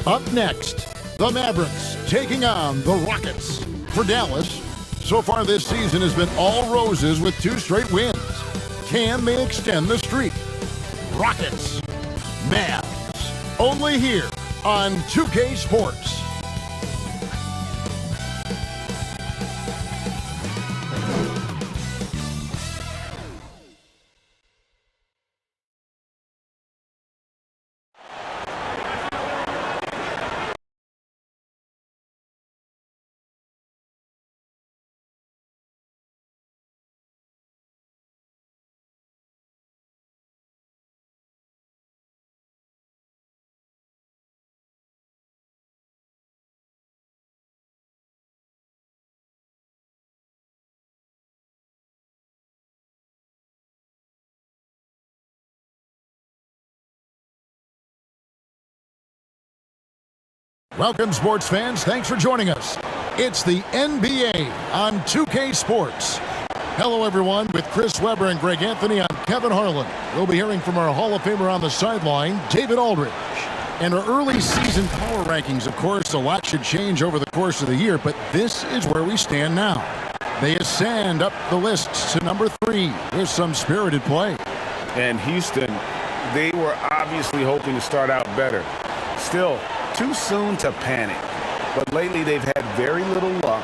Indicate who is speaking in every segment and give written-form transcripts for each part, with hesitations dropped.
Speaker 1: Up next, the Mavericks taking on the Rockets. For Dallas, so far this season has been all roses with 2 straight wins. Can they extend the streak? Rockets, Mavs, only here on 2K Sports. Welcome, sports fans. Thanks for joining us. It's the NBA on 2K Sports. Hello, everyone. With Chris Webber and Greg Anthony, I'm Kevin Harlan. We'll be hearing from our Hall of Famer on the sideline, David Aldridge. And our early season power rankings, of course, a lot should change over the course of the year, but this is where we stand now. They ascend up the list to number 3 with some spirited play.
Speaker 2: And Houston, they were obviously hoping to start out better. Still, too soon to panic, but lately they've had very little luck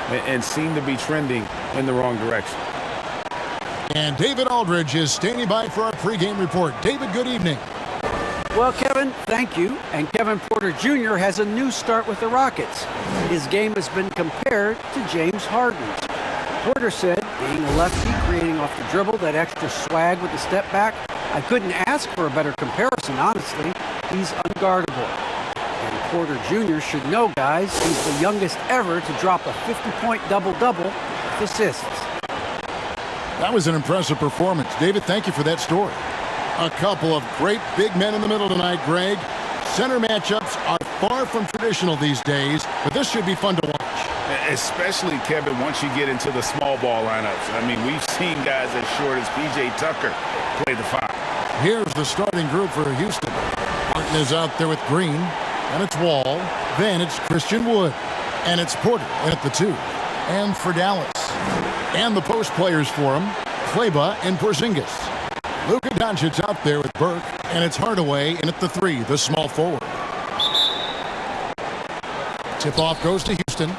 Speaker 2: and seem to be trending in the wrong direction.
Speaker 1: And David Aldridge is standing by for our pregame report. David, good evening.
Speaker 3: Well, Kevin, thank you. And Kevin Porter Jr. has a new start with the Rockets. His game has been compared to James Harden's. Porter said, being a lefty, creating off the dribble, that extra swag with the step back, I couldn't ask for a better comparison, honestly. He's unguardable. And Porter Jr. should know, guys, he's the youngest ever to drop a 50-point double-double with assists.
Speaker 1: That was an impressive performance. David, thank you for that story. A couple of great big men in the middle tonight, Greg. Center matchups are far from traditional these days, but this should be fun to watch.
Speaker 2: Especially, Kevin, once you get into the small ball lineups. I mean, we've seen guys as short as P.J. Tucker play the 5.
Speaker 1: Here's the starting group for Houston. Martin is out there with Green, and it's Wall. Then it's Christian Wood, and it's Porter in at the 2. And for Dallas, and the post players for him, Kleba and Porzingis. Luka Doncic's out there with Burke, and it's Hardaway in at the 3, the small forward. Tip-off goes to Houston.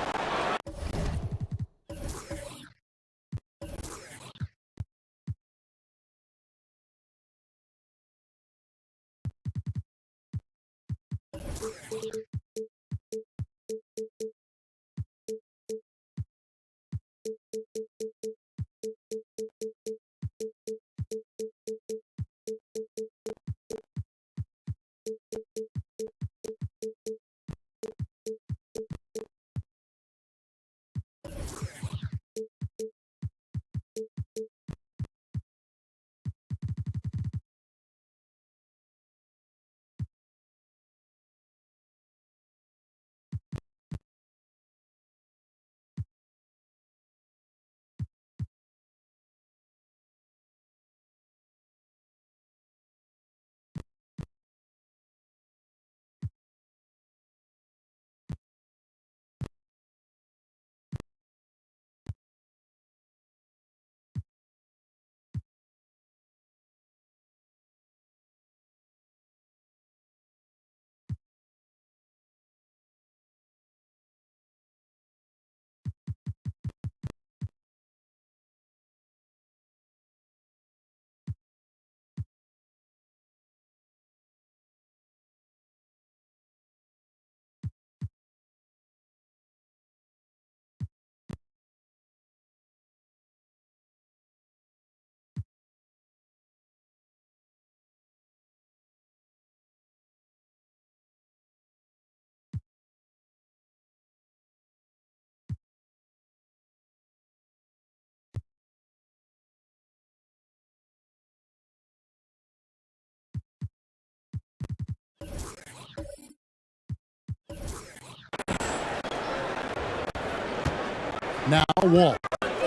Speaker 1: Now Wall.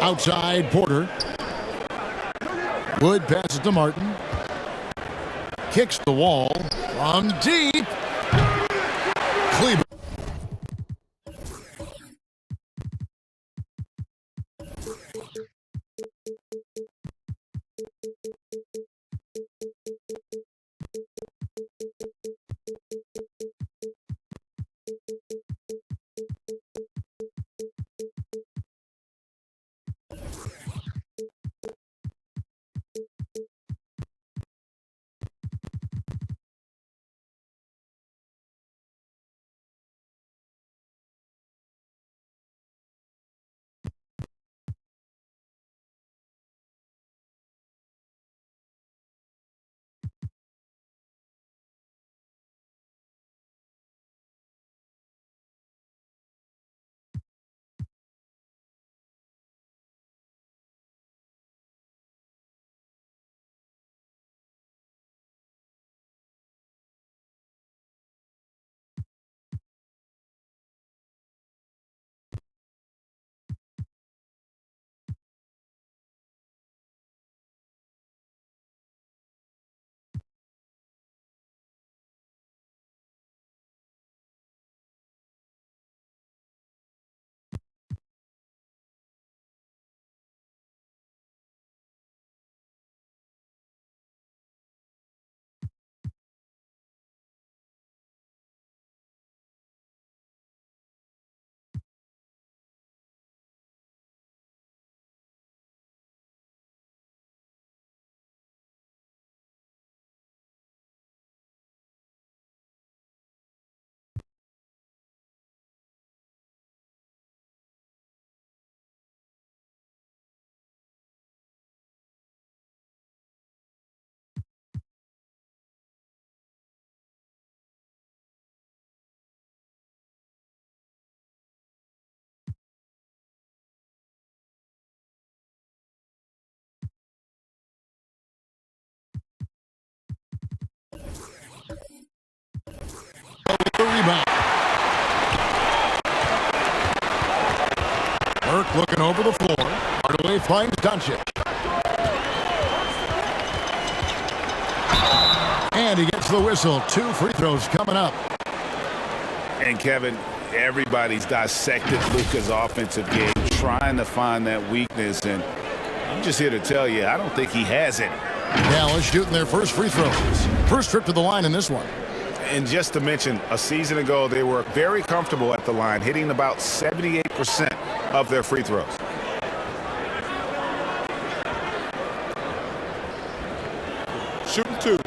Speaker 1: Outside Porter. Wood passes to Martin. Kicks the Wall from deep. Looking over the floor. Hardaway finds Doncic. And he gets the whistle. 2 free throws coming up.
Speaker 2: And Kevin, everybody's dissected Luka's offensive game, trying to find that weakness. And I'm just here to tell you, I don't think he has it.
Speaker 1: Dallas shooting their first free throws. First trip to the line in this one.
Speaker 2: And just to mention, a season ago, they were very comfortable at the line, hitting about 78% of their free throws.
Speaker 4: Shooting 2.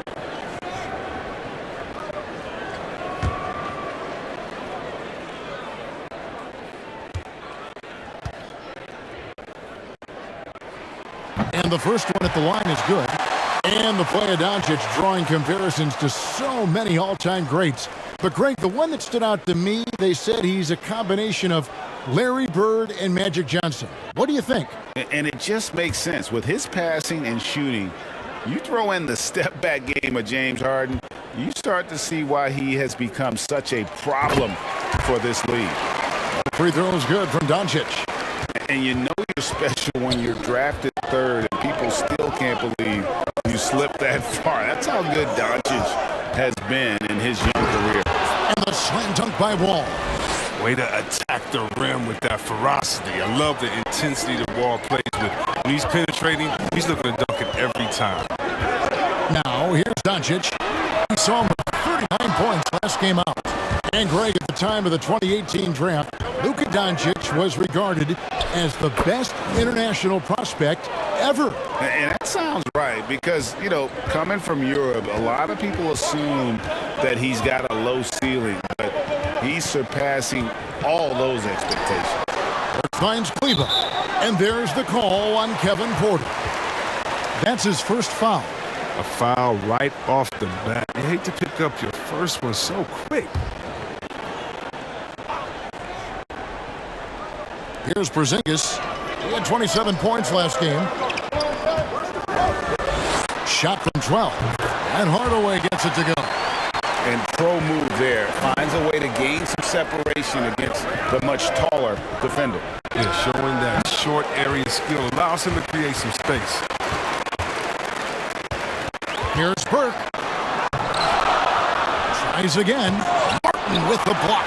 Speaker 1: And the first one at the line is good. And the play of Doncic drawing comparisons to so many all-time greats. But, Greg, the one that stood out to me, they said he's a combination of Larry Bird and Magic Johnson. What do you think?
Speaker 2: And it just makes sense. With his passing and shooting, you throw in the step-back game of James Harden, you start to see why he has become such a problem for this league.
Speaker 1: Free throw is good from Doncic.
Speaker 2: And you know you're special when you're drafted 3rd and people still can't believe you slipped that far. That's how good Doncic has been in his young career.
Speaker 1: And the slam dunk by Wall.
Speaker 4: Way to attack the rim with that ferocity. I love the intensity the Wall plays with. When he's penetrating, he's looking to dunk it every time.
Speaker 1: Now, here's Doncic. He saw him with 39 points last game out. And, Greg, at the time of the 2018 draft, Luka Doncic was regarded as the best international prospect ever.
Speaker 2: And that sounds right because, you know, coming from Europe, a lot of people assume that he's got a low ceiling, but he's surpassing all those expectations.
Speaker 1: Porter finds Kleber, and there's the call on Kevin Porter. That's his first foul.
Speaker 4: A foul right off the bat. You hate to pick up your first one so quick.
Speaker 1: Here's Porzingis. He had 27 points last game. Shot from 12. And Hardaway gets it to go.
Speaker 2: And pro move there. Finds a way to gain some separation against the much taller defender.
Speaker 4: Yeah, showing that short area skill allows him to create some space.
Speaker 1: Here's Burke. Tries again. Martin with the block.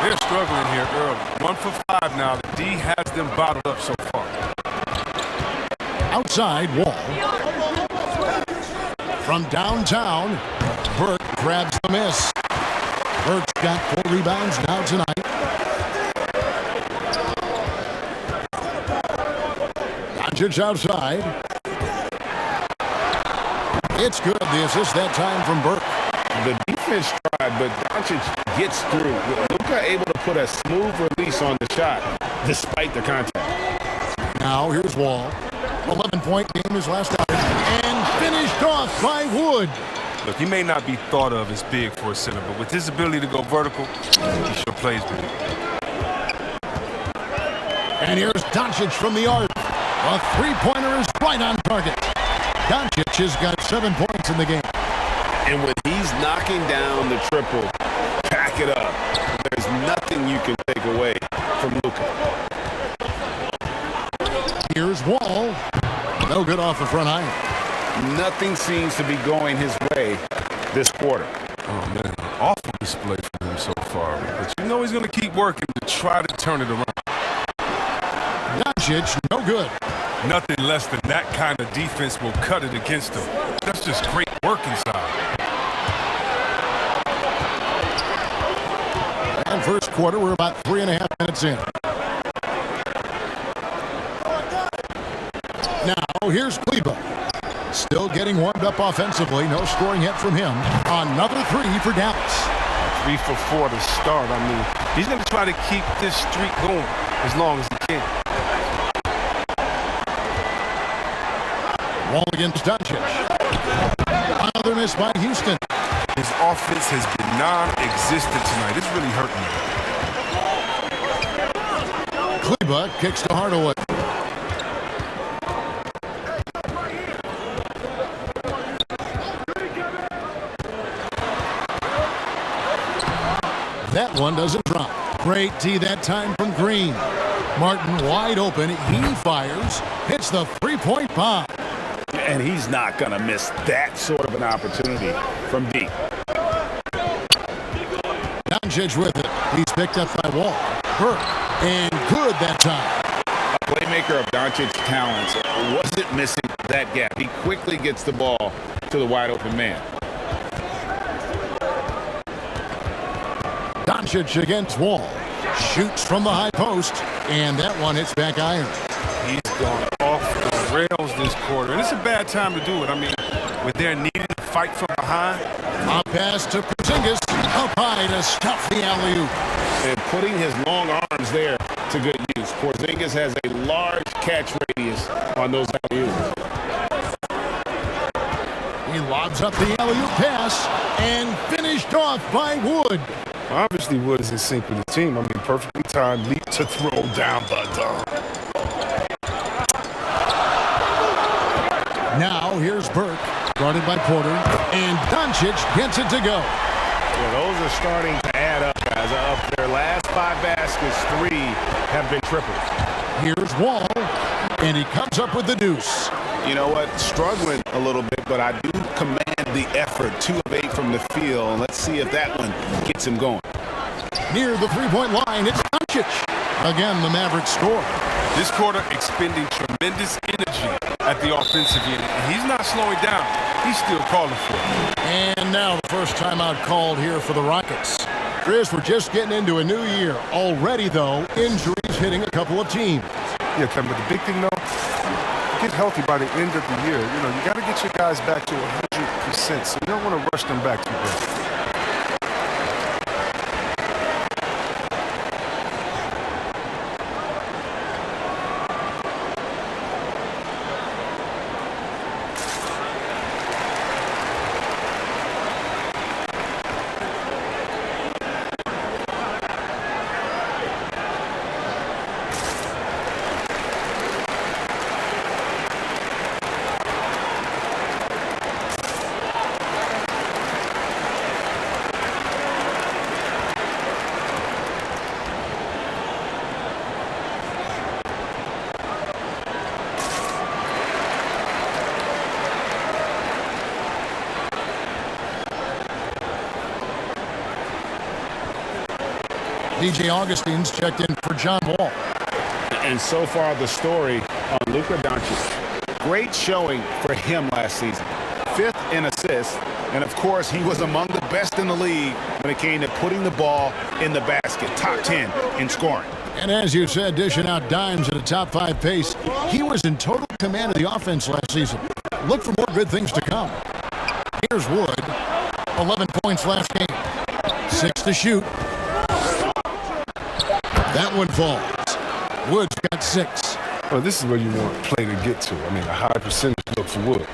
Speaker 4: They're struggling here early. 1 for 5 now. The D has them bottled up so far.
Speaker 1: Outside, Wall. From downtown, Burke grabs the miss. Burke's got 4 rebounds now tonight. Doncic outside. It's good. The assist that time from Burke.
Speaker 2: The defense tried, but Doncic gets through. Luka able to put a smooth release on the shot despite the contact.
Speaker 1: Now here's Wall. 11-point game his last outing. And finished off by Wood.
Speaker 4: Look, he may not be thought of as big for a center, but with his ability to go vertical, he sure plays with it.
Speaker 1: And here's Doncic from the arc. A three-pointer is right on target. Doncic has got 7 points in the game.
Speaker 2: And when he's knocking down the triple, pack it up. There's nothing you can take away from Luka.
Speaker 1: Here's Wall. No good off the front iron.
Speaker 2: Nothing seems to be going his way this quarter.
Speaker 4: Oh, man, awful display from him so far. But you know he's going to keep working to try to turn it around.
Speaker 1: Doncic, no good.
Speaker 4: Nothing less than that kind of defense will cut it against him. That's just great work inside.
Speaker 1: And first quarter, we're about 3.5 minutes in. Now, here's Kleber. Still getting warmed up offensively. No scoring yet from him. Another 3 for Dallas.
Speaker 4: 3 for 4 to start. I mean, he's going to try to keep this streak going as long as he can.
Speaker 1: Wall against Doncic. Another miss by Houston.
Speaker 4: His offense has been non-existent tonight. It's really hurting him.
Speaker 1: Kleber kicks to Hardaway. That one doesn't drop. Great D that time from Green. Martin wide open. He fires. Hits the three-point bomb.
Speaker 2: And he's not going to miss that sort of an opportunity from deep.
Speaker 1: Doncic with it. He's picked up by Wall. Burke. And good that time.
Speaker 2: A playmaker of Doncic's talents wasn't missing that gap. He quickly gets the ball to the wide open man.
Speaker 1: Doncic against Wall. Shoots from the high post. And that one hits back iron.
Speaker 4: He's gone off the rails this quarter. And it's a bad time to do it. I mean, when they're needing to fight from behind.
Speaker 1: Up pass to Porzingis. Up high to stuff the alley-oop.
Speaker 2: And putting his long arms there to good use. Porzingis has a large catch radius on those alley-oops.
Speaker 1: He lobs up the alley-oop pass and finished off by Wood.
Speaker 4: Obviously, Wood is in sync with the team. I mean, perfectly timed leap to throw down, but
Speaker 1: Now here's Burke, guarded by Porter, and Doncic gets it to go.
Speaker 2: Yeah, those are starting to add up, guys. Of their last 5 baskets, 3 have been triples.
Speaker 1: Here's Wall, and he comes up with the deuce.
Speaker 2: You know what? Struggling a little bit, but I do command the effort. 2 of 8 from the field, and let's see if that one gets him going.
Speaker 1: Near the three-point line, it's Doncic. Again, the Mavericks score.
Speaker 4: this quarter expending tremendous energy at the offensive end. And he's not slowing down. He's still calling for it.
Speaker 1: And now the first timeout called here for the Rockets. Chris, we're just getting into a new year. Already, though, injuries hitting a couple of teams.
Speaker 4: Yeah, Kevin, but the big thing, though, get healthy by the end of the year. You know, you got to get your guys back to 100%, so you don't want to rush them back too bad.
Speaker 1: DJ Augustine's checked in for John Wall.
Speaker 2: And so far, the story on Luka Doncic. Great showing for him last season. 5th in assists, and of course, he was among the best in the league when it came to putting the ball in the basket. Top 10 in scoring.
Speaker 1: And as you said, dishing out dimes at a top 5 pace, he was in total command of the offense last season. Look for more good things to come. Here's Wood. 11 points last game. 6 to shoot. That one falls. Wood's got 6.
Speaker 4: Well, this is where you want play to get to. I mean, a high percentage look for Wood.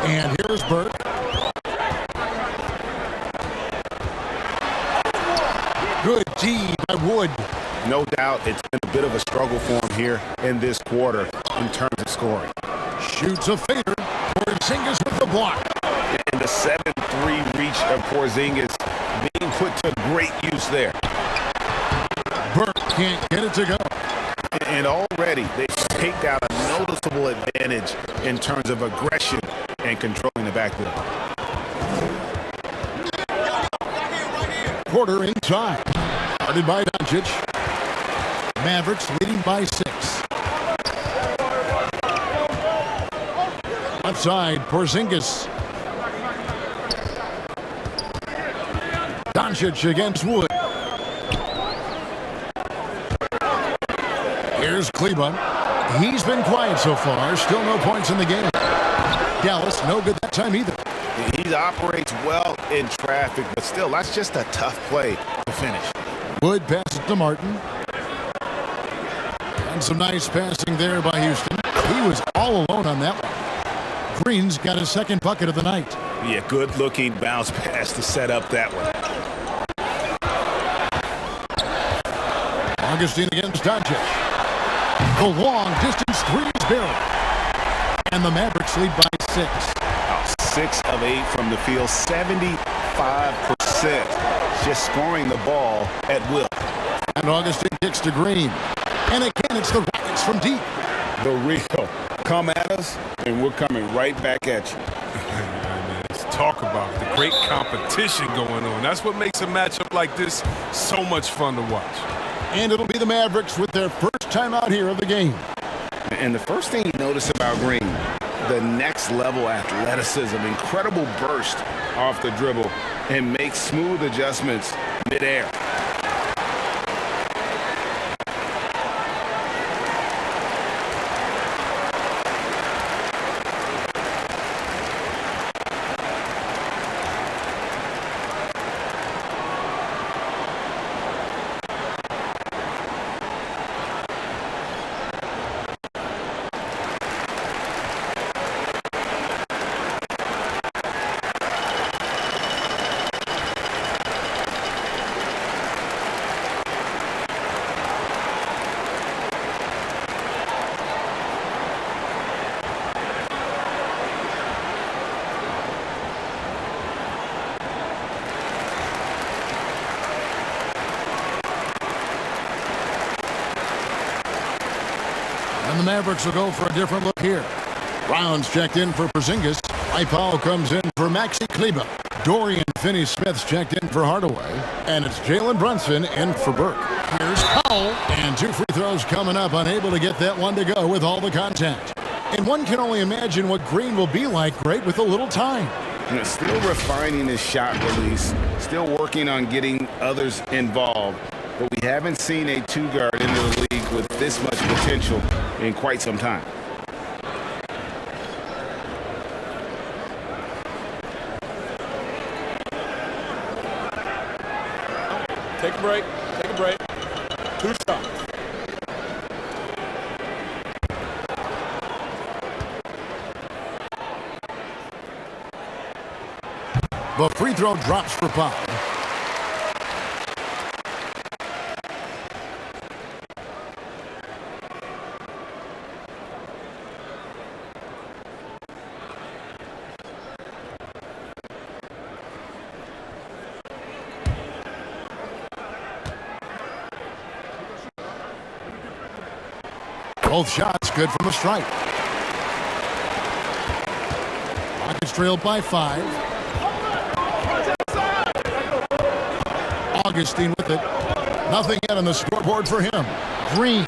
Speaker 1: And here's Burke. Good D by Wood.
Speaker 2: No doubt it's been a bit of a struggle for him here in this quarter in terms of scoring.
Speaker 1: Shoots a fader. Porzingis with the block.
Speaker 2: And the 7-3 reach of Porzingis being put to great use there.
Speaker 1: Burke can't get it to go.
Speaker 2: And already they've staked out a noticeable advantage in terms of aggression and controlling the backfield.
Speaker 1: Porter inside. Guarded by Doncic. Mavericks leading by 6. Left side, Porzingis. Doncic against Wood. Here's Kleba. He's been quiet so far. Still no points in the game. Dallas, no good that time either.
Speaker 2: He operates well in traffic, but still, that's just a tough play to finish.
Speaker 1: Wood passes to Martin. And some nice passing there by Houston. He was all alone on that one. Green's got his second bucket of the night.
Speaker 2: Yeah, good-looking bounce pass to set up that one.
Speaker 1: Augustine against Doncic. The long-distance three is barely. And the Mavericks lead by 6.
Speaker 2: 6 of 8 from the field, 75% 100%. Just scoring the ball at will.
Speaker 1: And Augustine kicks to Green. And again, it's the Rockets from deep.
Speaker 2: The real. Come at us, and we're coming right back at you.
Speaker 4: Let's talk about it. The great competition going on. That's what makes a matchup like this so much fun to watch.
Speaker 1: And it'll be the Mavericks with their first time out here of the game.
Speaker 2: And the first thing you notice about Green, the next level athleticism, incredible burst off the dribble, and makes smooth adjustments midair.
Speaker 1: And the Mavericks will go for a different look here. Brown's checked in for Porzingis. Powell comes in for Maxi Kleber. Dorian Finney-Smith's checked in for Hardaway. And it's Jalen Brunson in for Burke. Here's Powell. And 2 free throws coming up, unable to get that one to go with all the contact. And one can only imagine what Green will be like, great with a little time.
Speaker 2: Still refining his shot release, still working on getting others involved. But we haven't seen a two-guard into the league with this much potential in quite some time.
Speaker 5: Take a break. Take a break. 2 shots.
Speaker 1: The free throw drops for Powell. Both shots good from the stripe. Rockets trailed by 5. Augustine with it. Nothing yet on the scoreboard for him. Green.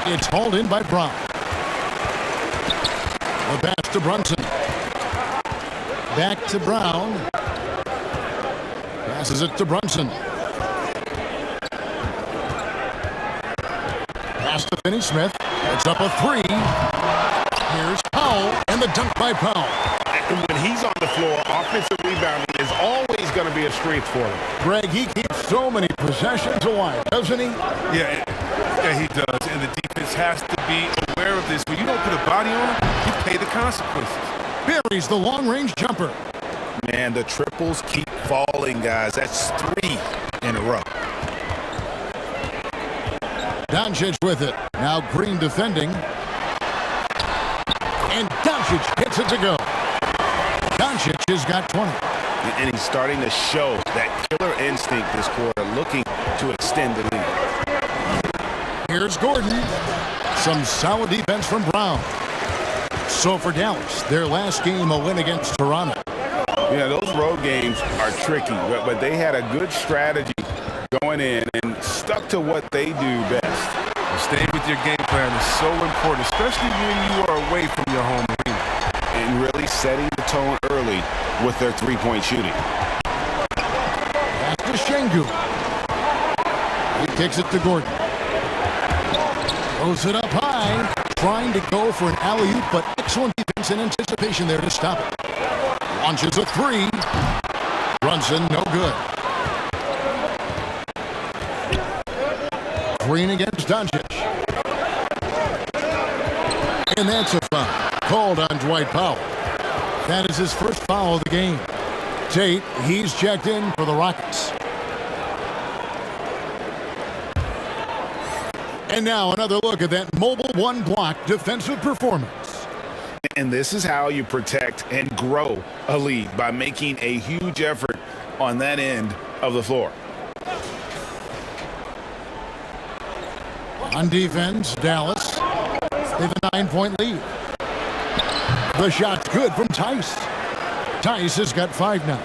Speaker 1: It's hauled in by Brown. The pass to Brunson. Back to Brown. Passes it to Brunson. Pass to Finney-Smith. It's up a 3. Here's Powell, and the dunk by Powell.
Speaker 2: When he's on the floor, offensive rebounding is always going to be a strength for him.
Speaker 1: Greg, he keeps so many possessions alive, doesn't he?
Speaker 4: Yeah, he does. And the defense has to be aware of this. When you don't put a body on him, you pay the consequences.
Speaker 1: Buries the long-range jumper.
Speaker 2: Man, the triples keep falling, guys. That's 3 in a row.
Speaker 1: Doncic with it. Now Green defending. And Doncic gets it to go. Doncic has got 20.
Speaker 2: And he's starting to show that killer instinct this quarter, looking to extend the lead.
Speaker 1: Here's Gordon. Some solid defense from Brown. So for Dallas, their last game a win against Toronto.
Speaker 2: Yeah, those road games are tricky, but they had a good strategy going in and stuck to what they do best.
Speaker 4: Staying with your game plan is so important, especially when you are away from your home arena.
Speaker 2: And really setting the tone early with their three-point shooting.
Speaker 1: Pass to Şengün. He kicks it to Gordon. Throws it up high. Trying to go for an alley-oop, but excellent defense and anticipation there to stop it. Launches a 3. Brunson, no good. Green against Doncic. And that's a foul called on Dwight Powell. That is his first foul of the game. Tate, he's checked in for the Rockets. And now another look at that mobile one-block defensive performance.
Speaker 2: And this is how you protect and grow a lead, by making a huge effort on that end of the floor.
Speaker 1: On defense, Dallas. They have a 9-point lead. The shot's good from Tice. Tice has got 5 now.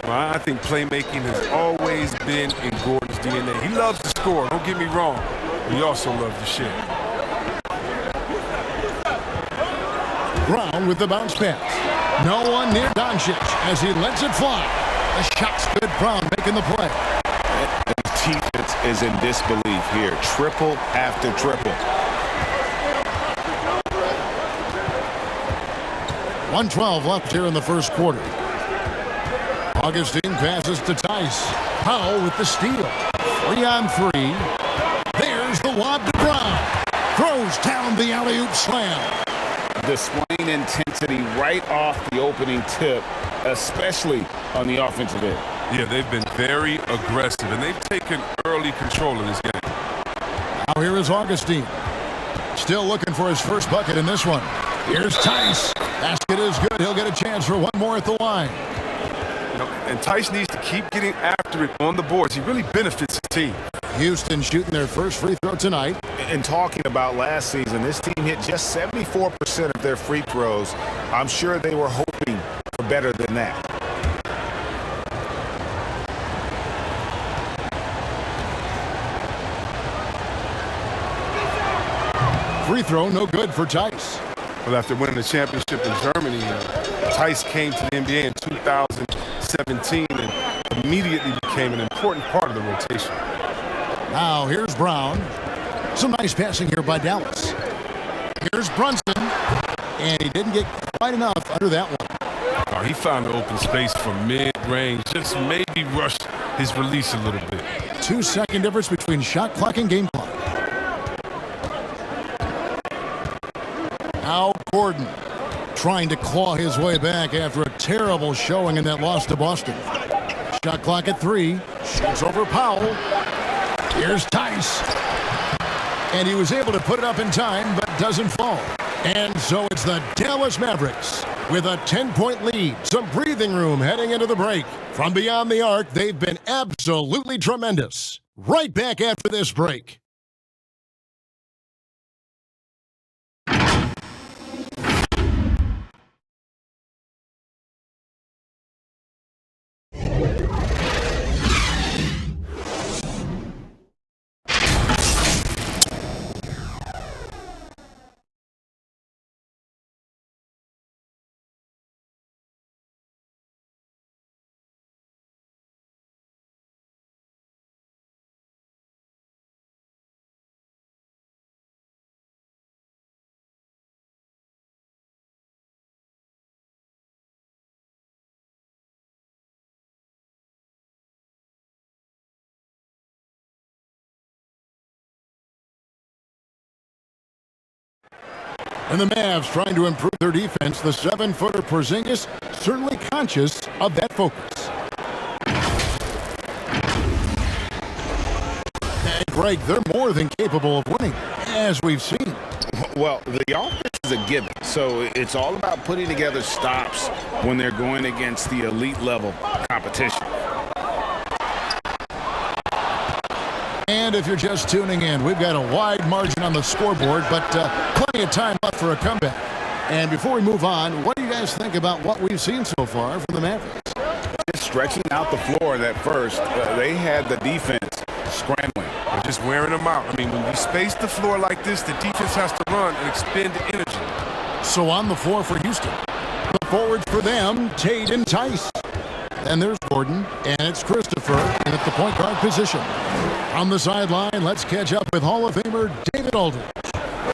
Speaker 4: Well, I think playmaking has always been in Gordon's DNA. He loves to score, don't get me wrong. He also loves to share.
Speaker 1: Brown with the bounce pass. No one near Doncic as he lets it fly. The shot's good. Brown making the play.
Speaker 2: The defense is in disbelief here. Triple after triple.
Speaker 1: 1:12 left here in the first quarter. Augustine passes to Tice. Powell with the steal. 3 on 3. There's the lob to Brown. Throws down the alley-oop slam.
Speaker 2: Displaying intensity right off the opening tip, especially on the offensive end.
Speaker 4: Yeah, they've been very aggressive, and they've taken early control of this game.
Speaker 1: Now here is Augustine. Still looking for his first bucket in this one. Here's Tice. Basket is good. He'll get a chance for one more at the line.
Speaker 4: And Tice needs to keep getting after it on the boards. He really benefits his team.
Speaker 1: Houston shooting their first free throw tonight.
Speaker 2: And talking about last season, this team hit just 74% of their free throws. I'm sure they were hoping for better than that.
Speaker 1: Free throw, no good for Tice.
Speaker 4: Well, after winning the championship in Germany, Tice came to the NBA in 2017 and immediately became an important part of the rotation.
Speaker 1: Now here's Brown. Some nice passing here by Dallas. Here's Brunson. And he didn't get quite enough under that one.
Speaker 4: He found the open space from mid-range, just maybe rushed his release a little bit.
Speaker 1: 2-second difference between shot clock and game clock. Now Gordon trying to claw his way back after a terrible showing in that loss to Boston. Shot clock at 3. Shoots over Powell. Here's Tice. And he was able to put it up in time, but doesn't fall. And so it's the Dallas Mavericks with a 10-point lead. Some breathing room heading into the break. From beyond the arc, they've been absolutely tremendous. Right back after this break. And the Mavs trying to improve their defense. The 7-footer Porzingis certainly conscious of that focus. And Greg, they're more than capable of winning, as we've seen.
Speaker 2: Well, the offense is a given, so it's all about putting together stops when they're going against the elite level competition.
Speaker 1: And if you're just tuning in, we've got a wide margin on the scoreboard, but plenty of time left for a comeback. And before we move on, what do you guys think about what we've seen so far from the Mavericks?
Speaker 2: Just stretching out the floor in that first, they had the defense scrambling.
Speaker 4: They're just wearing them out. I mean, when you space the floor like this, the defense has to run and expend energy.
Speaker 1: So on the floor for Houston. The forwards for them, Tate and Tice. And there's Gordon, and it's Christopher in at the point guard position. On the sideline, let's catch up with Hall of Famer David Aldridge.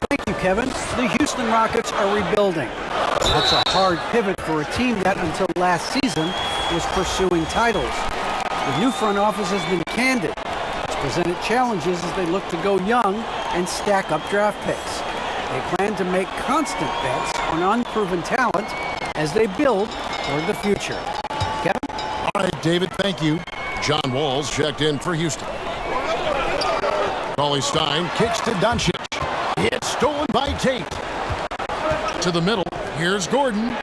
Speaker 3: Thank you, Kevin. The Houston Rockets are rebuilding. That's a hard pivot for a team that, until last season, was pursuing titles. The new front office has been candid. It's presented challenges as they look to go young and stack up draft picks. They plan to make constant bets on unproven talent as they build toward the future. Kevin?
Speaker 1: All right, David, thank you. John Walls checked in for Houston. Cauley Stein kicks to Doncic. It's stolen by Tate. To the middle, here's Gordon.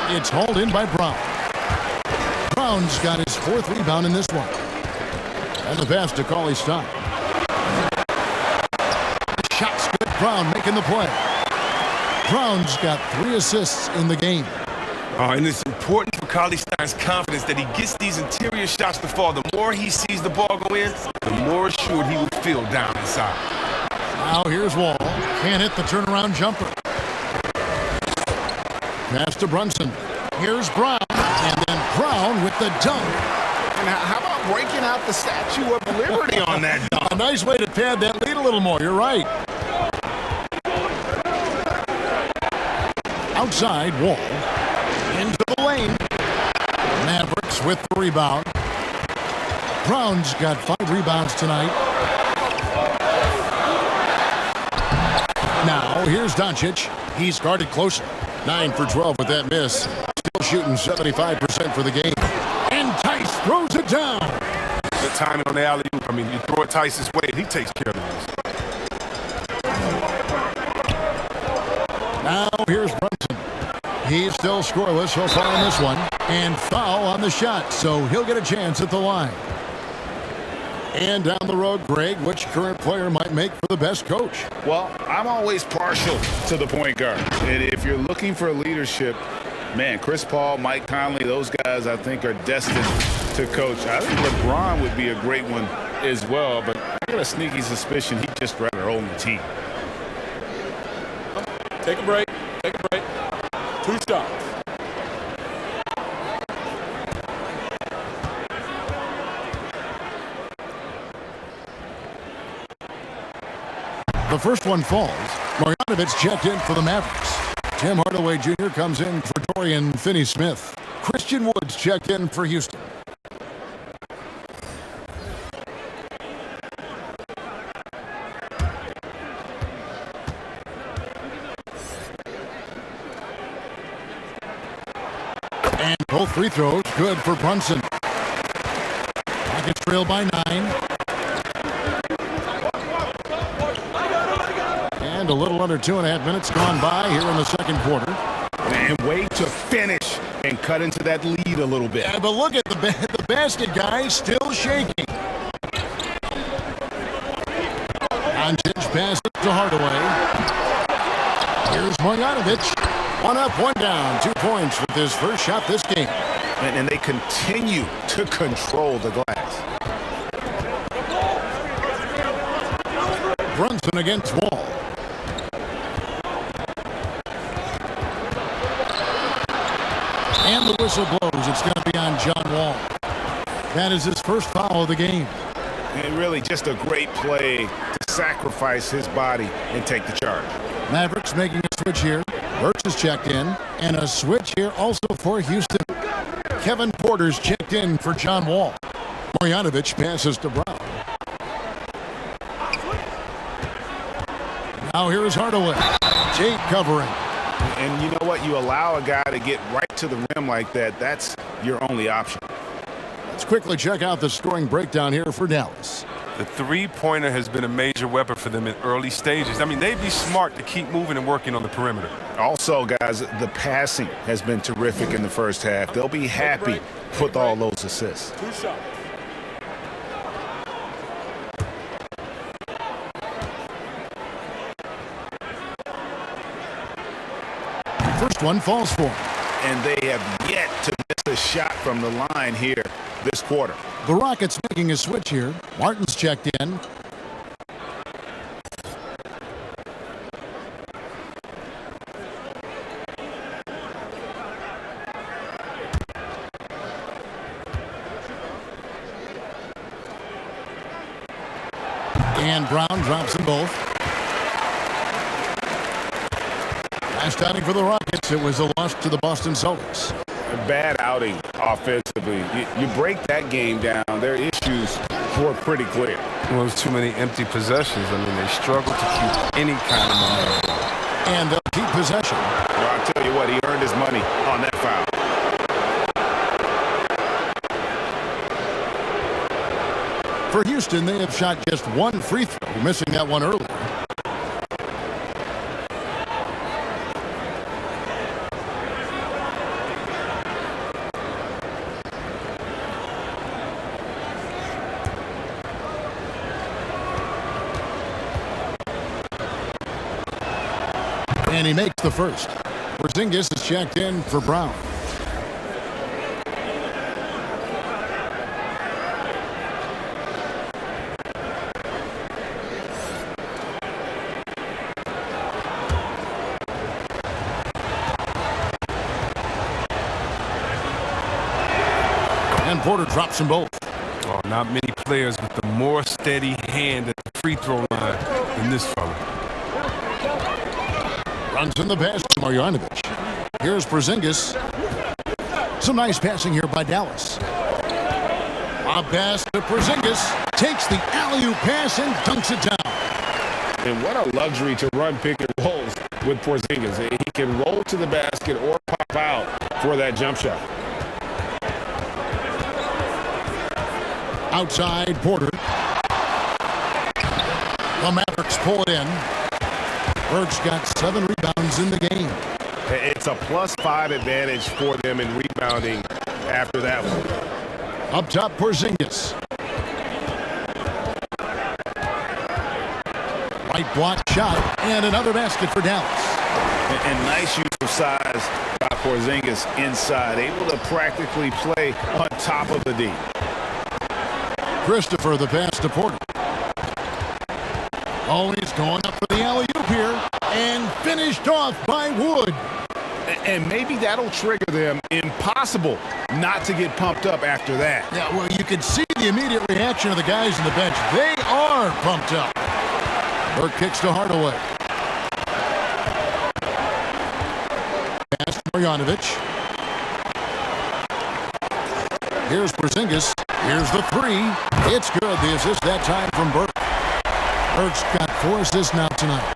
Speaker 1: It's hauled in by Brown. Brown Brown's got his 4th rebound in this one. And the pass to Cauley Stein. Shot's good. Brown making the play. Brown's got 3 assists in the game.
Speaker 4: And it's important for Cauley Stein's confidence that he gets these interior shots to fall. The more he sees the ball go in, the more assured he will feel down inside.
Speaker 1: Now here's Wall. Can't hit the turnaround jumper. Pass to Brunson. Here's Brown. And then Brown with the dunk.
Speaker 2: And how about breaking out the Statue of Liberty on that dunk?
Speaker 1: A nice way to pad that lead a little more. You're right. Outside, Wall. Into the lane. Mavericks with the rebound. Brown's got 5 rebounds tonight. Now, here's Doncic. He's guarded closer. 9 for 12 with that miss. Still shooting 75% for the game. And Tice throws it down.
Speaker 4: The timing on the alley-oop. I mean, you throw it Tice's way, and he takes care of this.
Speaker 1: Now, here's Brunson. He's still scoreless so far in this one. And foul on the shot, so he'll get a chance at the line. And down the road, Greg, which current player might make for the best coach?
Speaker 2: Well, I'm always partial to the point guard. And if you're looking for leadership, man, Chris Paul, Mike Conley, those guys I think are destined to coach. I think LeBron would be a great one as well, but I got a sneaky suspicion he'd just rather own the team.
Speaker 5: Take a break. Take a break. 2 shots.
Speaker 1: The first one falls. Marjanovic checked in for the Mavericks. Tim Hardaway Jr. comes in for Dorian Finney-Smith. Christian Woods checked in for Houston. And both free throws good for Brunson. Rockets trail by 9. And a little under 2.5 minutes gone by here in the second quarter.
Speaker 2: And way to finish and cut into that lead a little bit.
Speaker 1: Yeah, but look at the basket guy still shaking. Doncic passes to Hardaway. Here's Marjanovic. 1 up, 1 down. 2 points with his first shot this game.
Speaker 2: And they continue to control the glass.
Speaker 1: Brunson against Wall. And the whistle blows. It's going to be on John Wall. That is his first foul of the game.
Speaker 2: And really just a great play to sacrifice his body and take the charge.
Speaker 1: Mavericks making a switch here. Burks is checked in. And a switch here also for Houston. Kevin Porter's checked in for John Wall. Marjanovic passes to Brown. Now here is Hardaway. Tate covering.
Speaker 2: And you know what? You allow a guy to get right to the rim like that. That's your only option.
Speaker 1: Let's quickly check out the scoring breakdown here for Dallas.
Speaker 4: The three-pointer has been a major weapon for them in early stages. I mean, they'd be smart to keep moving and working on the perimeter.
Speaker 2: Also, guys, the passing has been terrific in the first half. They'll be happy with all those assists.
Speaker 5: 2 shots.
Speaker 1: First one falls for him.
Speaker 2: And they have yet to miss a shot from the line here this quarter.
Speaker 1: The Rockets making a switch here. Martin's checked in. And Brown drops them both. Last outing for the Rockets, it was a loss to the Boston Celtics.
Speaker 2: A bad outing offensively. You break that game down, their issues were pretty clear.
Speaker 4: Well, there's too many empty possessions. I mean, they struggle to keep any kind of momentum.
Speaker 1: And they'll keep possession.
Speaker 2: Well, I'll tell you what, he earned his money on that foul.
Speaker 1: For Houston, they have shot just one free throw, missing that one earlier. And he makes the first. Porzingis is checked in for Brown. And Porter drops them both.
Speaker 4: Oh, not many players with the more steady hand at the free throw line than this fella.
Speaker 1: Runs in the pass to Marjanovic. Here's Porzingis. Some nice passing here by Dallas. A pass to Porzingis. Takes the alley-oop pass and dunks it down.
Speaker 2: And what a luxury to run pick and rolls with Porzingis. He can roll to the basket or pop out for that jump shot.
Speaker 1: Outside Porter. The Mavericks pull it in. Burks got 7 rebounds in the game.
Speaker 2: It's a +5 advantage for them in rebounding after that one.
Speaker 1: Up top, Porzingis. Right block shot, and another basket for Dallas.
Speaker 2: And nice use of size by Porzingis inside, able to practically play on top of the D.
Speaker 1: Christopher, the pass to Porter. Oh, he's going up for the alley-oop here, and finished off by Wood.
Speaker 2: And maybe that'll trigger them. Impossible not to get pumped up after that.
Speaker 1: Yeah, well, you can see the immediate reaction of the guys on the bench. They are pumped up. Burke kicks to Hardaway. Pass to Marjanovic. Here's Porzingis. Here's the three. It's good. The assist that time from Burke. Burke's got 4 assists now tonight.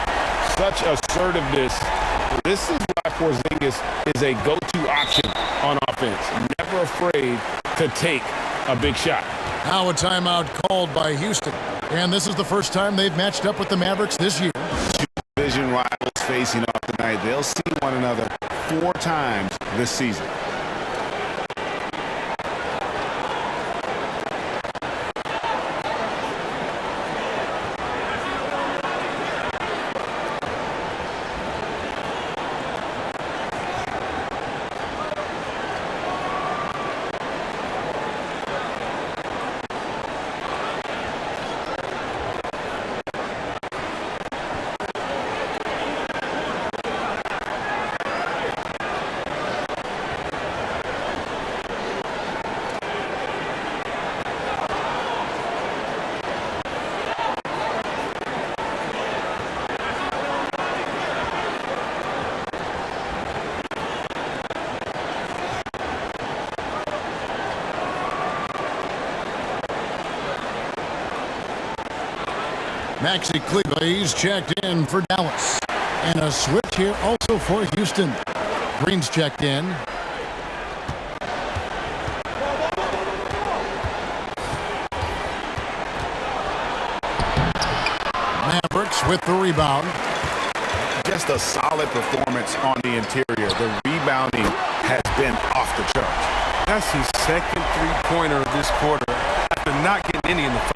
Speaker 2: Such assertiveness. This is why Porzingis is a go-to option on offense. Never afraid to take a big shot.
Speaker 1: Now a timeout called by Houston. And this is the first time they've matched up with the Mavericks this year.
Speaker 2: Two division rivals facing off tonight. They'll see one another 4 times this season.
Speaker 1: Maxi Kleber's checked in for Dallas. And a switch here also for Houston. Green's checked in. Mavericks with the rebound.
Speaker 2: Just a solid performance on the interior. The rebounding has been off the charts.
Speaker 4: That's his second three-pointer of this quarter after not getting any in the first.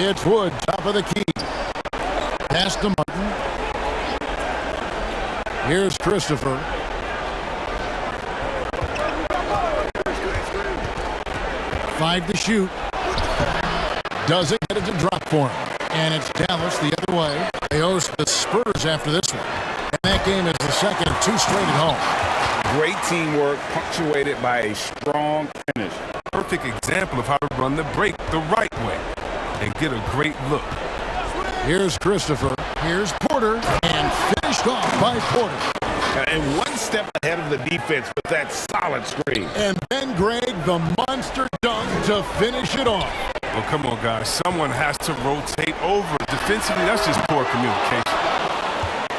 Speaker 1: It's Wood, top of the key. Pass to Martin. Here's Christopher. Five to shoot. Doesn't get it to drop for him. And it's Dallas the other way. They host the Spurs after this one. And that game is the second 2 straight at home.
Speaker 2: Great teamwork punctuated by a strong finish.
Speaker 4: Perfect example of how to run the break the right way and get a great look.
Speaker 1: Here's Christopher. Here's Porter. And finished off by Porter.
Speaker 2: And one step ahead of the defense with that solid screen.
Speaker 1: And then Greg, the monster dunk to finish it off.
Speaker 4: Well, come on, guys. Someone has to rotate over. Defensively, that's just poor communication.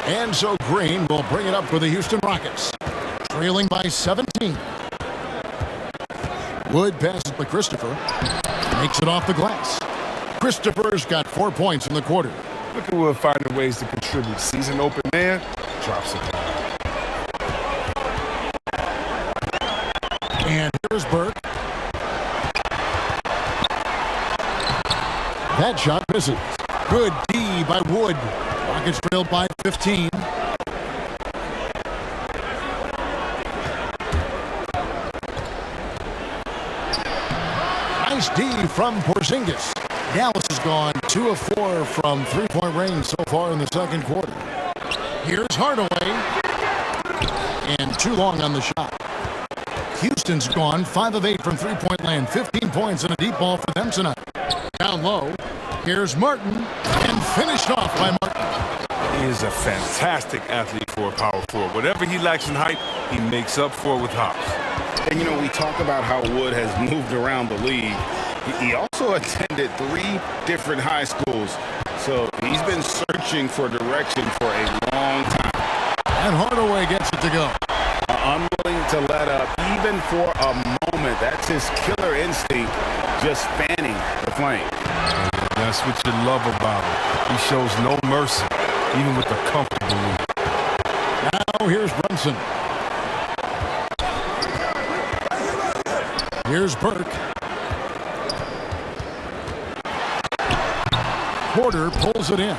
Speaker 1: And so Green will bring it up for the Houston Rockets. Trailing by 17. Wood passes to Christopher. Makes it off the glass. Christopher's got 4 points in the quarter.
Speaker 4: Look at Wood finding ways to contribute. Sees an open man, drops it down.
Speaker 1: And here's Burke. That shot misses. Good D three by Wood. Rockets trailed by 15. Nice D from Porzingis. Dallas has gone 2 of 4 from three-point range so far in the second quarter. Here's Hardaway. And too long on the shot. Houston's gone 5 of 8 from three-point land. 15 points and a deep ball for them tonight. Down low. Here's Martin. And finished off by Martin.
Speaker 4: He is a fantastic athlete for a power forward. Whatever he lacks in height, he makes up for with hops.
Speaker 2: And, you know, we talk about how Wood has moved around the league. He also attended 3 different high schools. So he's been searching for direction for a long time.
Speaker 1: And Hardaway gets it to go.
Speaker 2: Unwilling to let up even for a moment. That's his killer instinct, just fanning the flame.
Speaker 4: That's what you love about him. He shows no mercy, even with a comfortable lead.
Speaker 1: Now here's Brunson. Here's Burke. Porter pulls it in.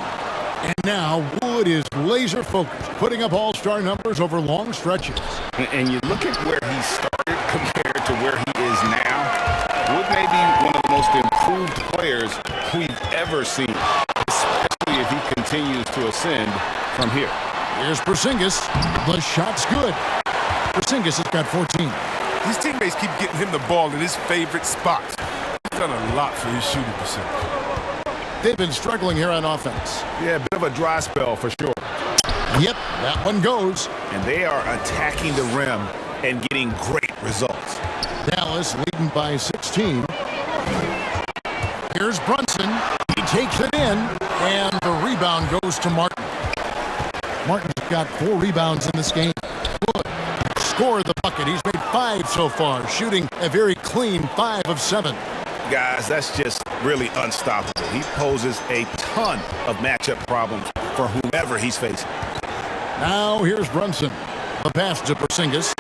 Speaker 1: And now Wood is laser focused, putting up all-star numbers over long stretches.
Speaker 2: And you look at where he started compared to where he is now. Wood may be one of the most improved players we've ever seen, especially if he continues to ascend from here.
Speaker 1: Here's Porzingis. The shot's good. Porzingis has got 14.
Speaker 4: His teammates keep getting him the ball in his favorite spots. He's done a lot for his shooting percentage.
Speaker 1: They've been struggling here on offense.
Speaker 2: Yeah, a bit of a dry spell for sure.
Speaker 1: Yep, that one goes.
Speaker 2: And they are attacking the rim and getting great results.
Speaker 1: Dallas leading by 16. Here's Brunson. He takes it in, and the rebound goes to Martin. Martin's got 4 rebounds in this game. Wood scored the bucket. He's made 5 so far, shooting a very clean 5 of 7.
Speaker 2: Guys, that's just really unstoppable. He poses a ton of matchup problems for whomever he's facing.
Speaker 1: Now here's Brunson. The pass to Porzingis.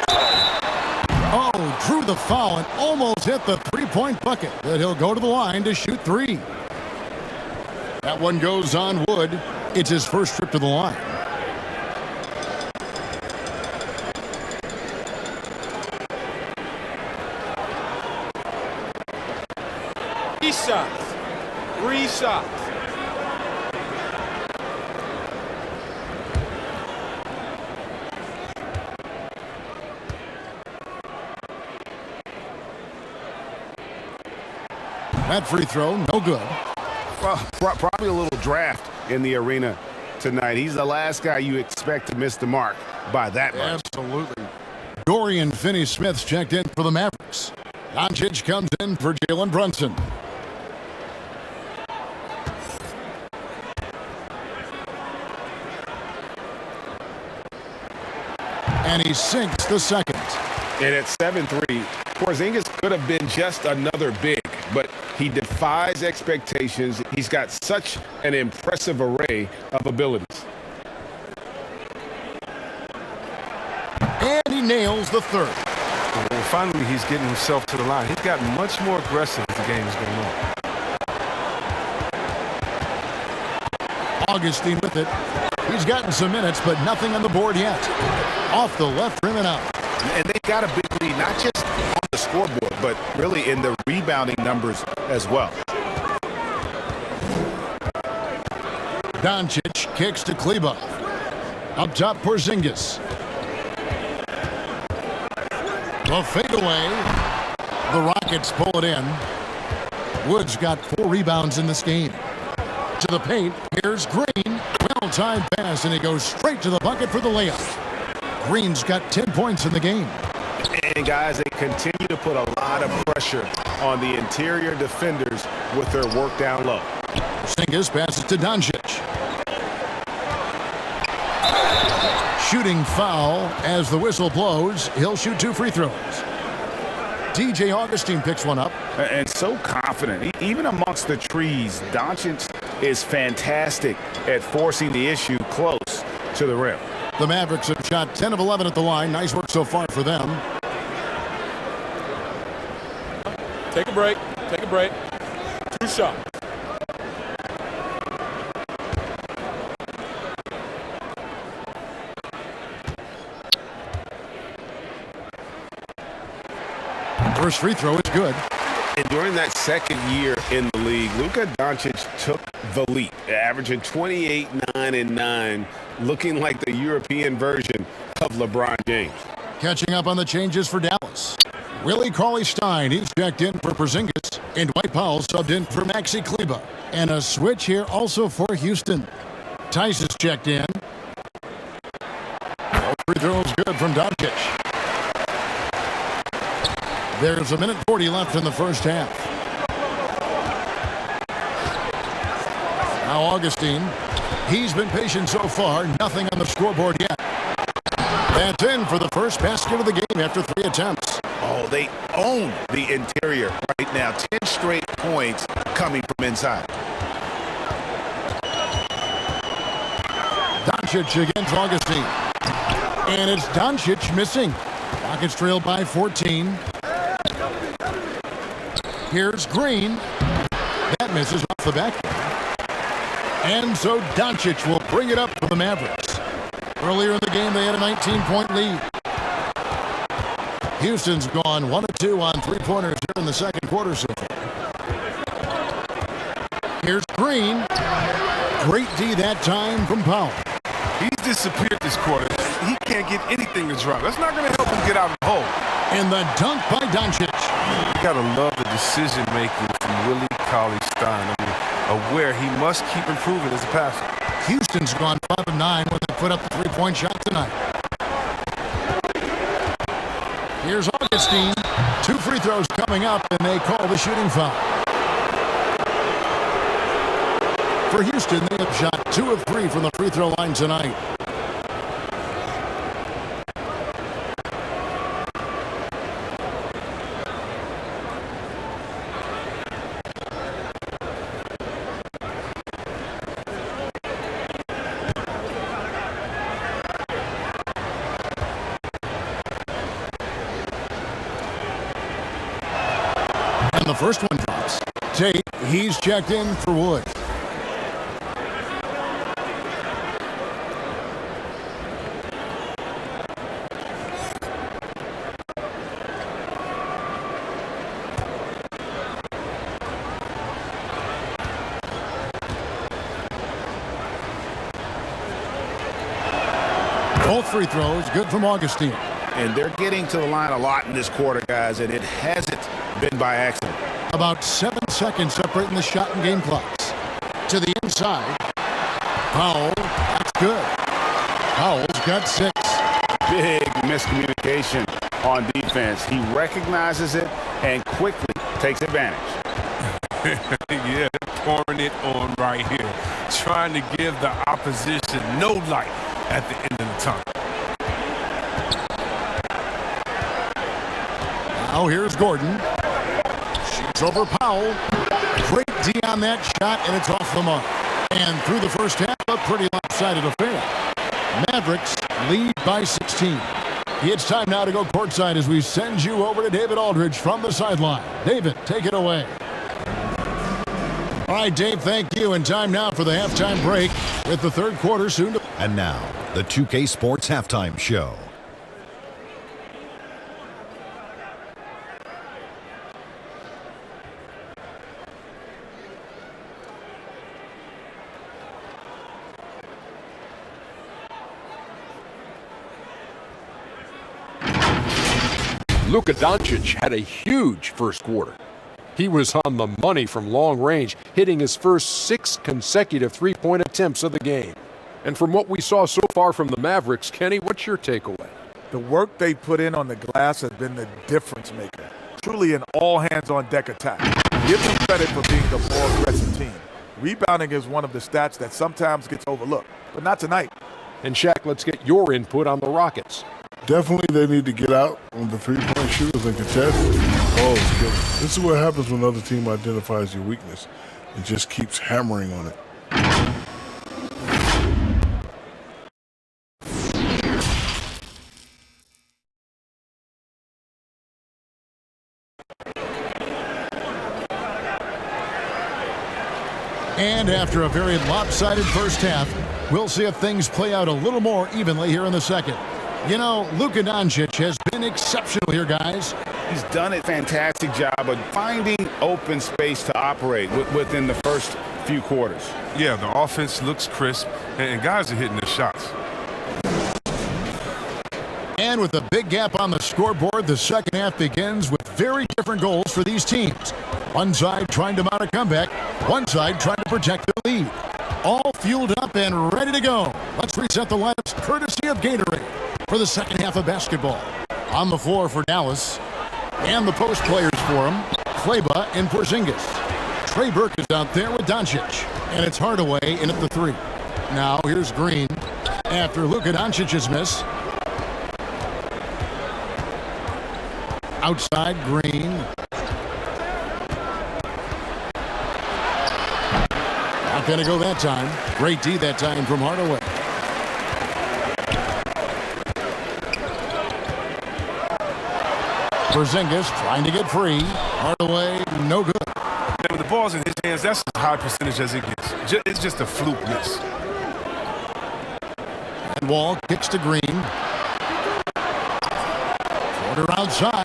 Speaker 1: Oh, drew the foul and almost hit the three-point bucket. But he'll go to the line to shoot 3. That one goes on Wood. It's his first trip to the line.
Speaker 5: Shots. 3 shots.
Speaker 1: That free throw, no good.
Speaker 2: Well, probably a little draft in the arena tonight. He's the last guy you expect to miss the mark by that much.
Speaker 1: Absolutely. Dorian Finney-Smith's checked in for the Mavericks. Doncic comes in for Jalen Brunson. And he sinks the second.
Speaker 2: And at 7-3, Porzingis could have been just another big, but he defies expectations. He's got such an impressive array of abilities.
Speaker 1: And he nails the third.
Speaker 4: And finally, he's getting himself to the line. He's gotten much more aggressive as the game is going on.
Speaker 1: Augustine with it. He's gotten some minutes, but nothing on the board yet. Off the left rim and out.
Speaker 2: And they've got a big lead, not just on the scoreboard, but really in the rebounding numbers as well.
Speaker 1: Doncic kicks to Kleba. Up top, Porzingis. The fadeaway. The Rockets pull it in. Wood's got 4 rebounds in this game. To the paint, here's Green. Well-timed pass, and he goes straight to the bucket for the layup. Green's got 10 points in the game.
Speaker 2: And guys, they continue to put a lot of pressure on the interior defenders with their work down low.
Speaker 1: Porzingis passes to Doncic. Shooting foul as the whistle blows. He'll shoot 2 free throws. DJ Augustine picks one up.
Speaker 2: And so confident. Even amongst the trees, Doncic is fantastic at forcing the issue close to the rim.
Speaker 1: The Mavericks have shot 10 of 11 at the line. Nice work so far for them.
Speaker 5: Take a break. Take a break. 2 shots.
Speaker 1: First free throw is good.
Speaker 2: And during that second year in the league, Luka Doncic took the leap, averaging 28, 9, and 9, looking like the European version of LeBron James.
Speaker 1: Catching up on the changes for Dallas. Willie Cauley-Stein, he's checked in for Porzingis, and Dwight Powell subbed in for Maxi Kleber. And a switch here also for Houston. Tice is checked in. All free throws good from Doncic. There's 1:40 left in the first half. Now Augustine, he's been patient so far, nothing on the scoreboard yet. That's in for the first basket of the game after 3 attempts.
Speaker 6: Oh, they own the interior right now. 10 straight points coming from inside.
Speaker 1: Doncic against Augustine. And it's Doncic missing. Rockets trailed by 14. Here's Green. That misses off the back. And so Doncic will bring it up for the Mavericks. Earlier in the game, they had a 19-point lead. Houston's gone 1 of 2 on three-pointers here in the second quarter so far. Here's Green. Great D that time from Powell.
Speaker 4: He's disappeared this quarter. He can't get anything to drop. That's not going to help him get out of the hole.
Speaker 1: And the dunk by Doncic.
Speaker 4: You got to love the decision-making from Willie Cauley-Stein. I mean, aware he must keep improving as a passer.
Speaker 1: Houston's gone 5 of 9 when they put up the three-point shot tonight. Here's Augustine. 2 free throws coming up, and they call the shooting foul. For Houston, they have shot 2 of 3 from the free throw line tonight. The first one drops. Tate, he's checked in for Wood. Both free throws good from Augustine.
Speaker 6: And they're getting to the line a lot in this quarter, guys, and it hasn't been by accident.
Speaker 1: About 7 seconds separating the shot and game clocks. To the inside. Powell, that's good. Powell's got 6.
Speaker 2: Big miscommunication on defense. He recognizes it and quickly takes advantage.
Speaker 4: Yeah, pouring it on right here. Trying to give the opposition no light at the end of the tunnel.
Speaker 1: Now here's Gordon. Shoots over Powell. Great D on that shot, and it's off the mark. And through the first half, a pretty lopsided affair. Mavericks lead by 16. It's time now to go courtside as we send you over to David Aldridge from the sideline. David, take it away. All right, Dave, thank you. And time now for the halftime break with the third quarter soon to...
Speaker 7: And now, the 2K Sports Halftime Show.
Speaker 8: Luka Doncic had a huge first quarter. He was on the money from long range, hitting his first 6 consecutive three-point attempts of the game. And from what we saw so far from the Mavericks, Kenny, what's your takeaway?
Speaker 9: The work they put in on the glass has been the difference maker. Truly an all-hands-on-deck attack. Give them credit for being the more aggressive team. Rebounding is one of the stats that sometimes gets overlooked, but not tonight.
Speaker 8: And Shaq, let's get your input on the Rockets.
Speaker 10: Definitely they need to get out on the three-point shooters and contest. Oh, it's killing. This is what happens when another team identifies your weakness and just keeps hammering on it.
Speaker 1: And after a very lopsided first half, we'll see if things play out a little more evenly here in the second. You know, Luka Doncic has been exceptional here, guys.
Speaker 2: He's done a fantastic job of finding open space to operate within the first few quarters.
Speaker 4: Yeah, the offense looks crisp, and guys are hitting their shots.
Speaker 1: And with a big gap on the scoreboard, the second half begins with very different goals for these teams. One side trying to mount a comeback, one side trying to protect the lead. All fueled up and ready to go. Let's reset the lineups courtesy of Gatorade for the second half of basketball. On the floor for Dallas, and the post players for him, Kleba and Porzingis. Trey Burke is out there with Doncic, and it's Hardaway in at the three. Now here's Green after Luka Doncic's miss. Outside, Green. Not going to go that time. Great D that time from Hardaway. Porzingis trying to get free. Hardaway, no good.
Speaker 4: And with the ball's in his hands, that's as high percentage as it gets. It's just a fluke miss.
Speaker 1: And Wall kicks to Green. Porter outside.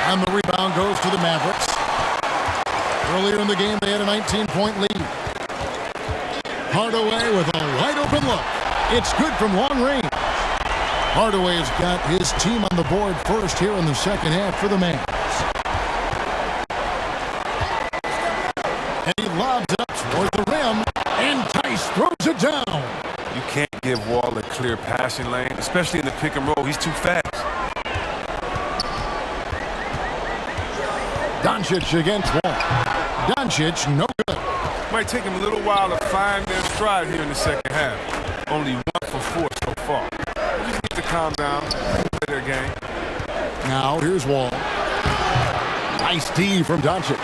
Speaker 1: And the rebound goes to the Mavericks. Earlier in the game, they had a 19-point lead. Hardaway with a wide-open look. It's good from long range. Hardaway has got his team on the board first here in the second half for the Mavs. And he lobs it up toward the rim, and Tice throws it down.
Speaker 4: You can't give Wall a clear passing lane, especially in the pick and roll. He's too fast.
Speaker 1: Doncic against Wall. Doncic, no good.
Speaker 4: Might take him a little while to find their stride here in the second half. Only 1 for 4 so far. They just need to calm down, play their game.
Speaker 1: Now here's Wall. Nice D from Doncic.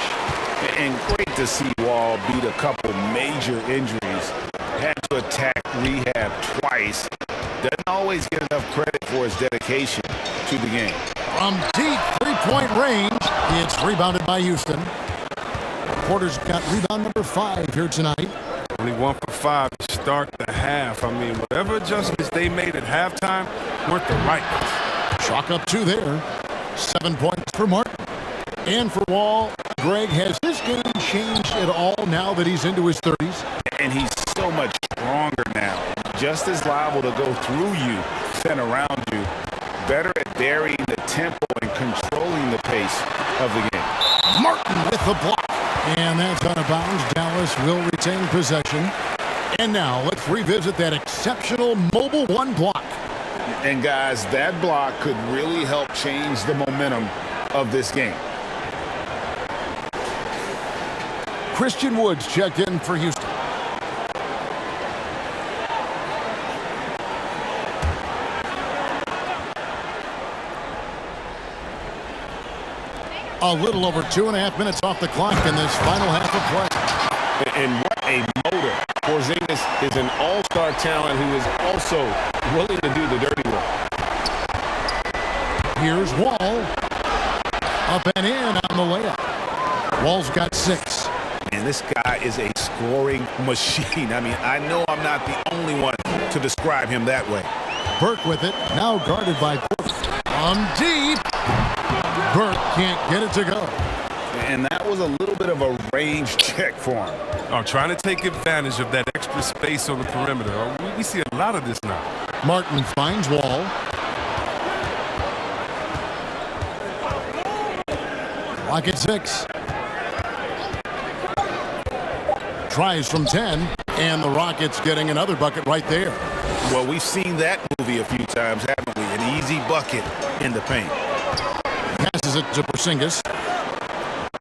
Speaker 2: And great to see Wall beat a couple major injuries. Had to attack rehab twice. Doesn't always get enough credit for his dedication to the game.
Speaker 1: From deep three-point range, it's rebounded by Houston. Porter's got rebound number 5 here tonight.
Speaker 4: Only 1 for 5 to start the half. I mean, whatever adjustments they made at halftime weren't the right ones.
Speaker 1: Chalk up 2 there. 7 points for Martin. And for Wall, Greg, has his game changed at all now that he's into his 30s?
Speaker 2: And he's so much stronger now. Just as liable to go through you than around you. Better at varying the tempo and controlling the pace of the game.
Speaker 1: Martin with the block. And that's out of bounds. Dallas will retain possession. And now let's revisit that exceptional mobile 1 block.
Speaker 2: And guys, that block could really help change the momentum of this game.
Speaker 1: Christian Woods checked in for Houston. A little over 2.5 minutes off the clock in this final half of play.
Speaker 6: And what a motor. Porzingis is an all-star talent who is also willing to do the dirty work.
Speaker 1: Here's Wall. Up and in on the layup. Wall's got 6.
Speaker 6: And this guy is a scoring machine. I mean, I know I'm not the only one to describe him that way.
Speaker 1: Burke with it, now guarded by Porter. Deep. Burke can't get it to go.
Speaker 2: And that was a little bit of a range check for him.
Speaker 4: Oh, trying to take advantage of that extra space on the perimeter. We see a lot of this now.
Speaker 1: Martin finds Wall. Clock at 6. Tries from 10, and the Rockets getting another bucket right there.
Speaker 6: Well, we've seen that movie a few times, haven't we? An easy bucket in the paint.
Speaker 1: Passes it to Porzingis.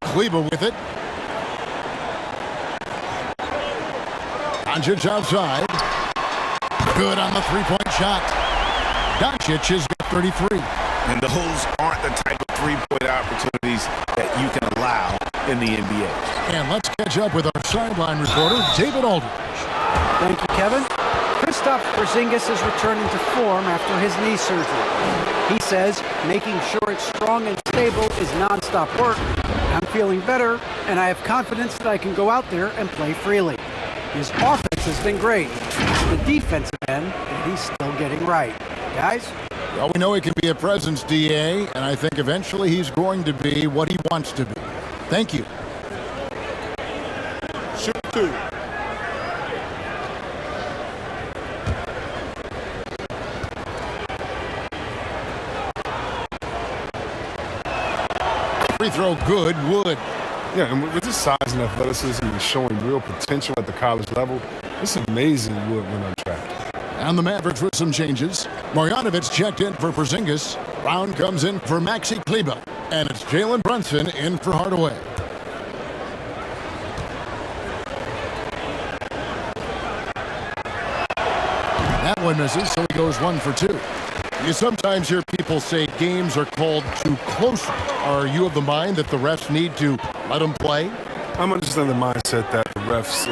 Speaker 1: Kleba with it. Doncic outside. Good on the three-point shot. Doncic has got 33.
Speaker 6: And those aren't the type of three-point opportunities that you can allow in the NBA.
Speaker 1: And let's catch up with our sideline reporter, David Aldridge.
Speaker 3: Thank you, Kevin. Kristaps Porzingis is returning to form after his knee surgery. He says making sure it's strong and stable is nonstop work. I'm feeling better, and I have confidence that I can go out there and play freely. His offense has been great. It's the defensive end that he's still getting right. Guys?
Speaker 1: Well, we know he can be a presence, DA, and I think eventually he's going to be what he wants to be. Thank you.
Speaker 10: Shoot 2.
Speaker 1: Free throw good, Wood.
Speaker 4: Yeah, and with his size and athleticism and showing real potential at the college level, it's amazing Wood went undrafted.
Speaker 1: And the Mavericks with some changes. Marjanovic checked in for Porzingis. Brown comes in for Maxi Kleber. And it's Jalen Brunson in for Hardaway. That one misses, so he goes 1 for 2. You sometimes hear people say games are called too close. Are you of the mind that the refs need to let them play?
Speaker 4: I'm just in the mindset that the refs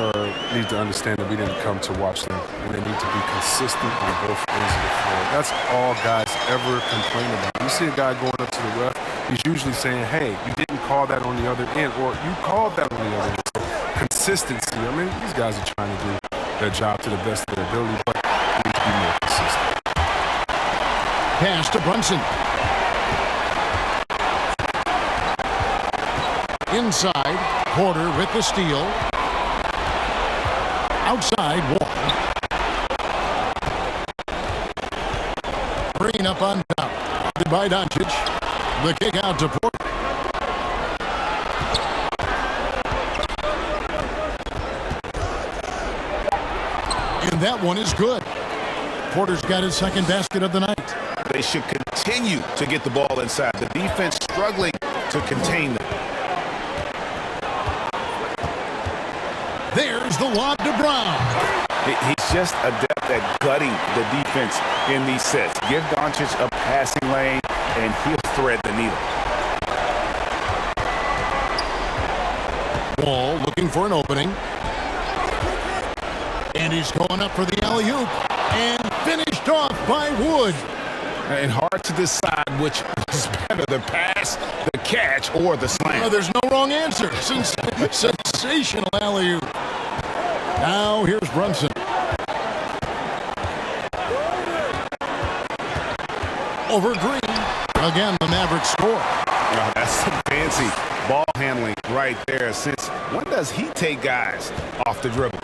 Speaker 4: need to understand that we didn't come to watch them, and they need to be consistent on both ends of the floor. That's all guys ever complain about. You see a guy going up to the ref, he's usually saying, hey, you didn't call that on the other end, or you called that on the other end. So consistency. I mean, these guys are trying to do their job to the best of their ability, but they need to be more consistent.
Speaker 1: Pass to Brunson. Inside, Porter with the steal. Outside, Wall. Green up on top. By Doncic. The kick out to Porter. And that one is good. Porter's got his second basket of the night.
Speaker 6: They should continue to get the ball inside. The defense struggling to contain them.
Speaker 1: There's the lob to Brown.
Speaker 2: He's just adept at gutting the defense in these sets. Give Doncic a passing lane, and he'll thread the needle.
Speaker 1: Wall looking for an opening. And he's going up for the alley-oop. And finished off by Wood.
Speaker 6: And hard to decide which is better, the pass, the catch, or the slam.
Speaker 1: Oh, there's no wrong answer. Sensational alley-oop. Now here's Brunson. Over Green. Again, the Mavericks score.
Speaker 6: Oh, that's some fancy ball handling right there. Since when does he take guys off the dribble?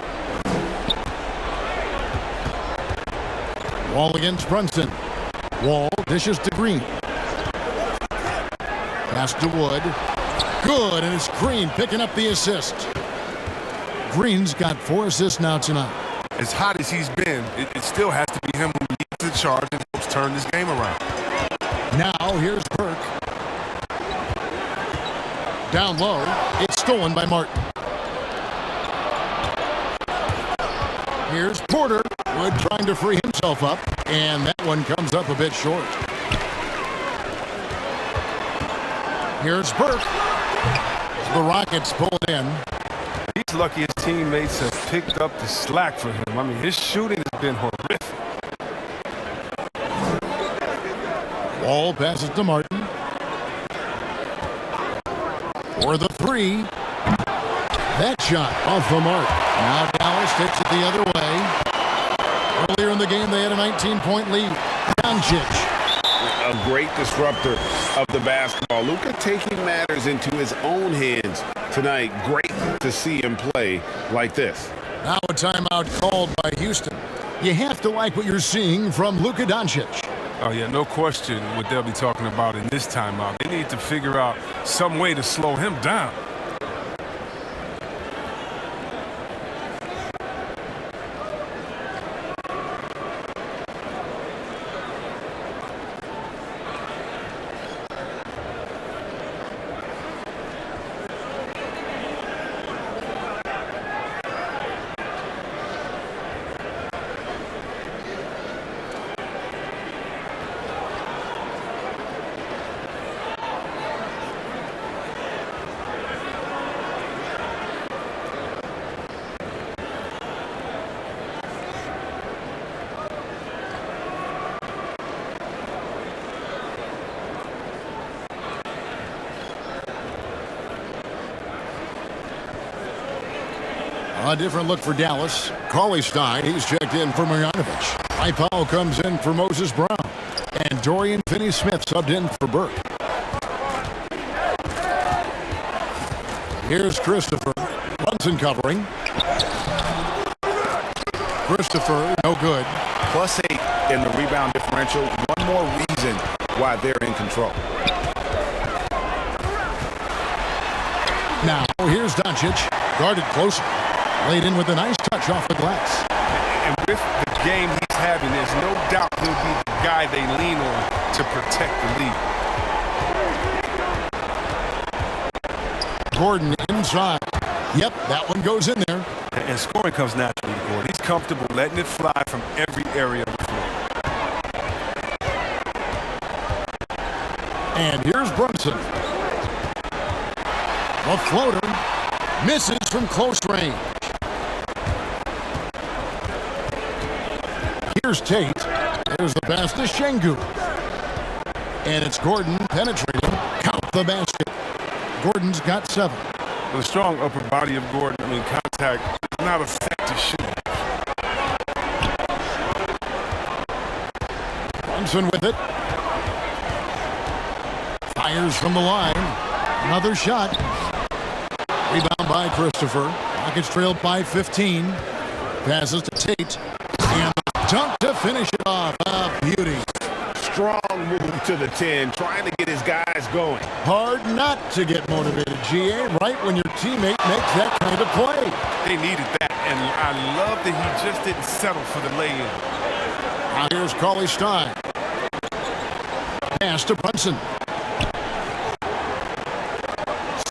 Speaker 1: Wall against Brunson. Wall dishes to Green. Pass to Wood. Good, and it's Green picking up the assist. Green's got 4 assists now tonight.
Speaker 4: As hot as he's been, it still has to be him who leads the charge and helps turn this game around.
Speaker 1: Now here's Burke. Down low. It's stolen by Martin. Here's Porter. Wood trying to free himself up, and that one comes up a bit short. Here's Burke. The Rockets pull it in.
Speaker 4: He's lucky his teammates have picked up the slack for him. I mean, his shooting has been horrific.
Speaker 1: Wall passes to Martin. For the 3. That shot off the mark. Now Dallas takes it the other way. Earlier in the game, they had a 19-point lead. Doncic.
Speaker 6: A great disruptor of the basketball. Luka taking matters into his own hands tonight. Great to see him play like this.
Speaker 1: Now a timeout called by Houston. You have to like what you're seeing from Luka Doncic.
Speaker 4: Oh, yeah, no question what they'll be talking about in this timeout. They need to figure out some way to slow him down.
Speaker 1: A different look for Dallas. Cauley Stein, he's checked in for Marjanovic. Powell comes in for Moses Brown. And Dorian Finney-Smith subbed in for Burke. Here's Christopher. Brunson covering. Christopher, no good.
Speaker 2: +8 in the rebound differential. One more reason why they're in control.
Speaker 1: Now, here's Doncic. Guarded closer. Laid in with a nice touch off the glass.
Speaker 4: And with the game he's having, there's no doubt he'll be the guy they lean on to protect the lead.
Speaker 1: Gordon inside. Yep, that one goes in there.
Speaker 4: And scoring comes naturally to Gordon. He's comfortable letting it fly from every area of the floor.
Speaker 1: And here's Brunson. The floater misses from close range. Here's Tate. There's the pass to Şengün. And it's Gordon penetrating. Count the basket. Gordon's got 7.
Speaker 4: The strong upper body of Gordon, contact does not affect his shooting.
Speaker 1: Brunson with it. Fires from the line. Another shot. Rebound by Christopher. Rockets trailed by 15. Passes to Tate. And the dunk to finish it off. A beauty.
Speaker 2: Strong move to the 10, trying to get his guys going.
Speaker 1: Hard not to get motivated, GA, right when your teammate makes that kind of play.
Speaker 4: They needed that, and I love that he just didn't settle for the lay-in.
Speaker 1: Now here's Cauley-Stein. Pass to Brunson.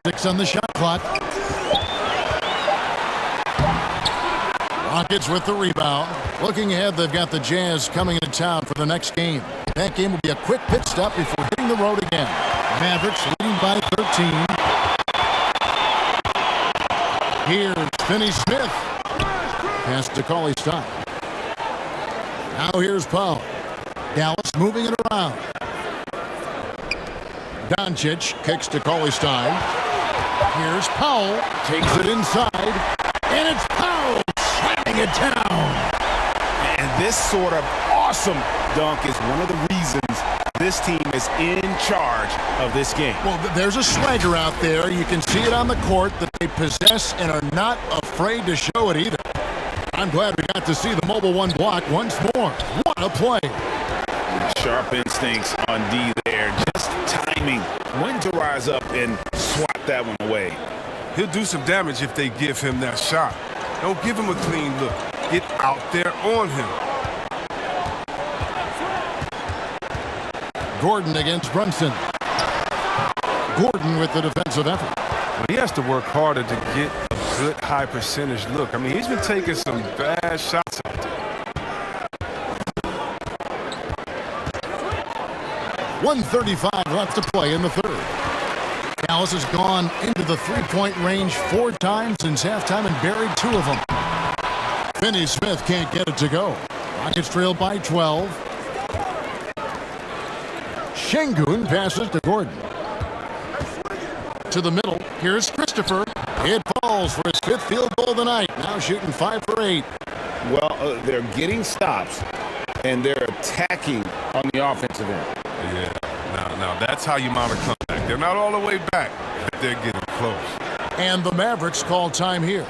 Speaker 1: 6 on the shot clock. Rockets with the rebound. Looking ahead, they've got the Jazz coming into town for the next game. That game will be a quick pit stop before hitting the road again. Mavericks leading by 13. Here's Finney-Smith. Pass to Cauley-Stein. Now here's Powell. Dallas moving it around. Doncic kicks to Cauley-Stein. Here's Powell. Takes it inside. And it's Powell slamming it down.
Speaker 2: And this sort of awesome dunk is one of the reasons this team is in charge of this game.
Speaker 1: Well, there's a swagger out there. You can see it on the court that they possess and are not afraid to show it either. I'm glad we got to see the mobile one block once more. What a play.
Speaker 2: Sharp instincts on D there. Just timing when to rise up and swat that one away.
Speaker 4: He'll do some damage if they give him that shot. Don't give him a clean look. Get out there on him.
Speaker 1: Gordon against Brunson. Gordon with the defensive effort.
Speaker 4: He has to work harder to get a good high percentage look. He's been taking some bad shots out there.
Speaker 1: 1:35 left to play in the third. Dallas has gone into the three-point range 4 times since halftime and buried 2 of them. Finney-Smith can't get it to go. Rockets trail by 12. Şengün passes to Gordon. To the middle. Here's Christopher. It falls for his 5th field goal of the night. Now shooting 5 for 8.
Speaker 2: Well, they're getting stops, and they're attacking on the offensive end.
Speaker 4: Yeah, now that's how you mount a comeback. They're not all the way back, but they're getting close.
Speaker 1: And the Mavericks call time here.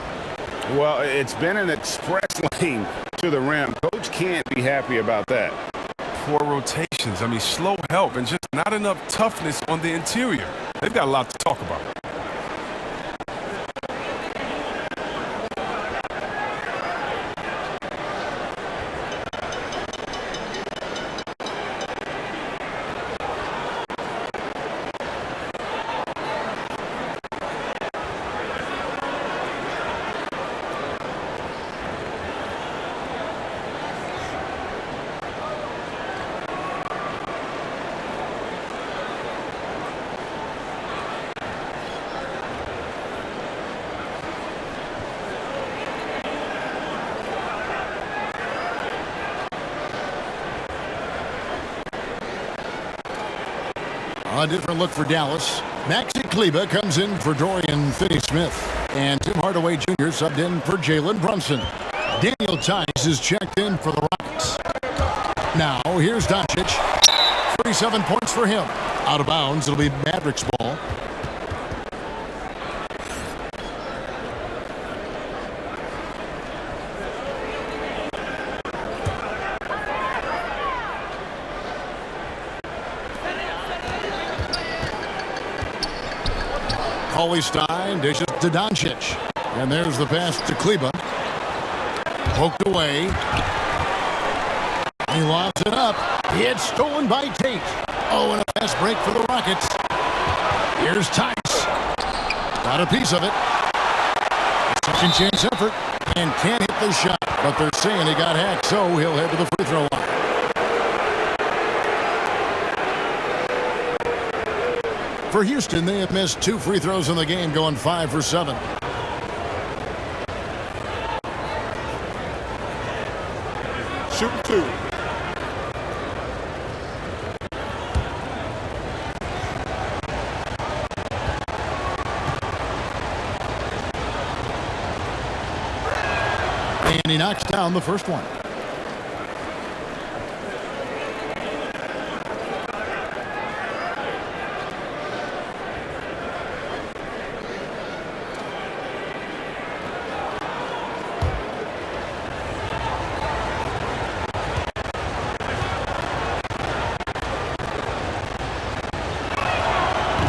Speaker 2: Well, it's been an express lane to the rim. Coach can't be happy about that.
Speaker 4: Poor rotations. Slow help and just not enough toughness on the interior. They've got a lot to talk about.
Speaker 1: A different look for Dallas. Maxi Kleber comes in for Dorian Finney-Smith. And Tim Hardaway Jr. subbed in for Jalen Brunson. Daniel Tice is checked in for the Rockets. So here's Doncic. 37 points for him. Out of bounds. It'll be Mavericks ball. Stein dishes to Doncic. And there's the pass to Kleba. Poked away. He lobs it up. It's stolen by Tate. Oh, and a fast break for the Rockets. Here's Tice. Got a piece of it. Second chance effort. And can't hit the shot. But they're saying he got hacked, so he'll head to the free throw line. For Houston, they have missed 2 free throws in the game, going 5 for 7.
Speaker 9: Shooting 2.
Speaker 1: And he knocks down the first one.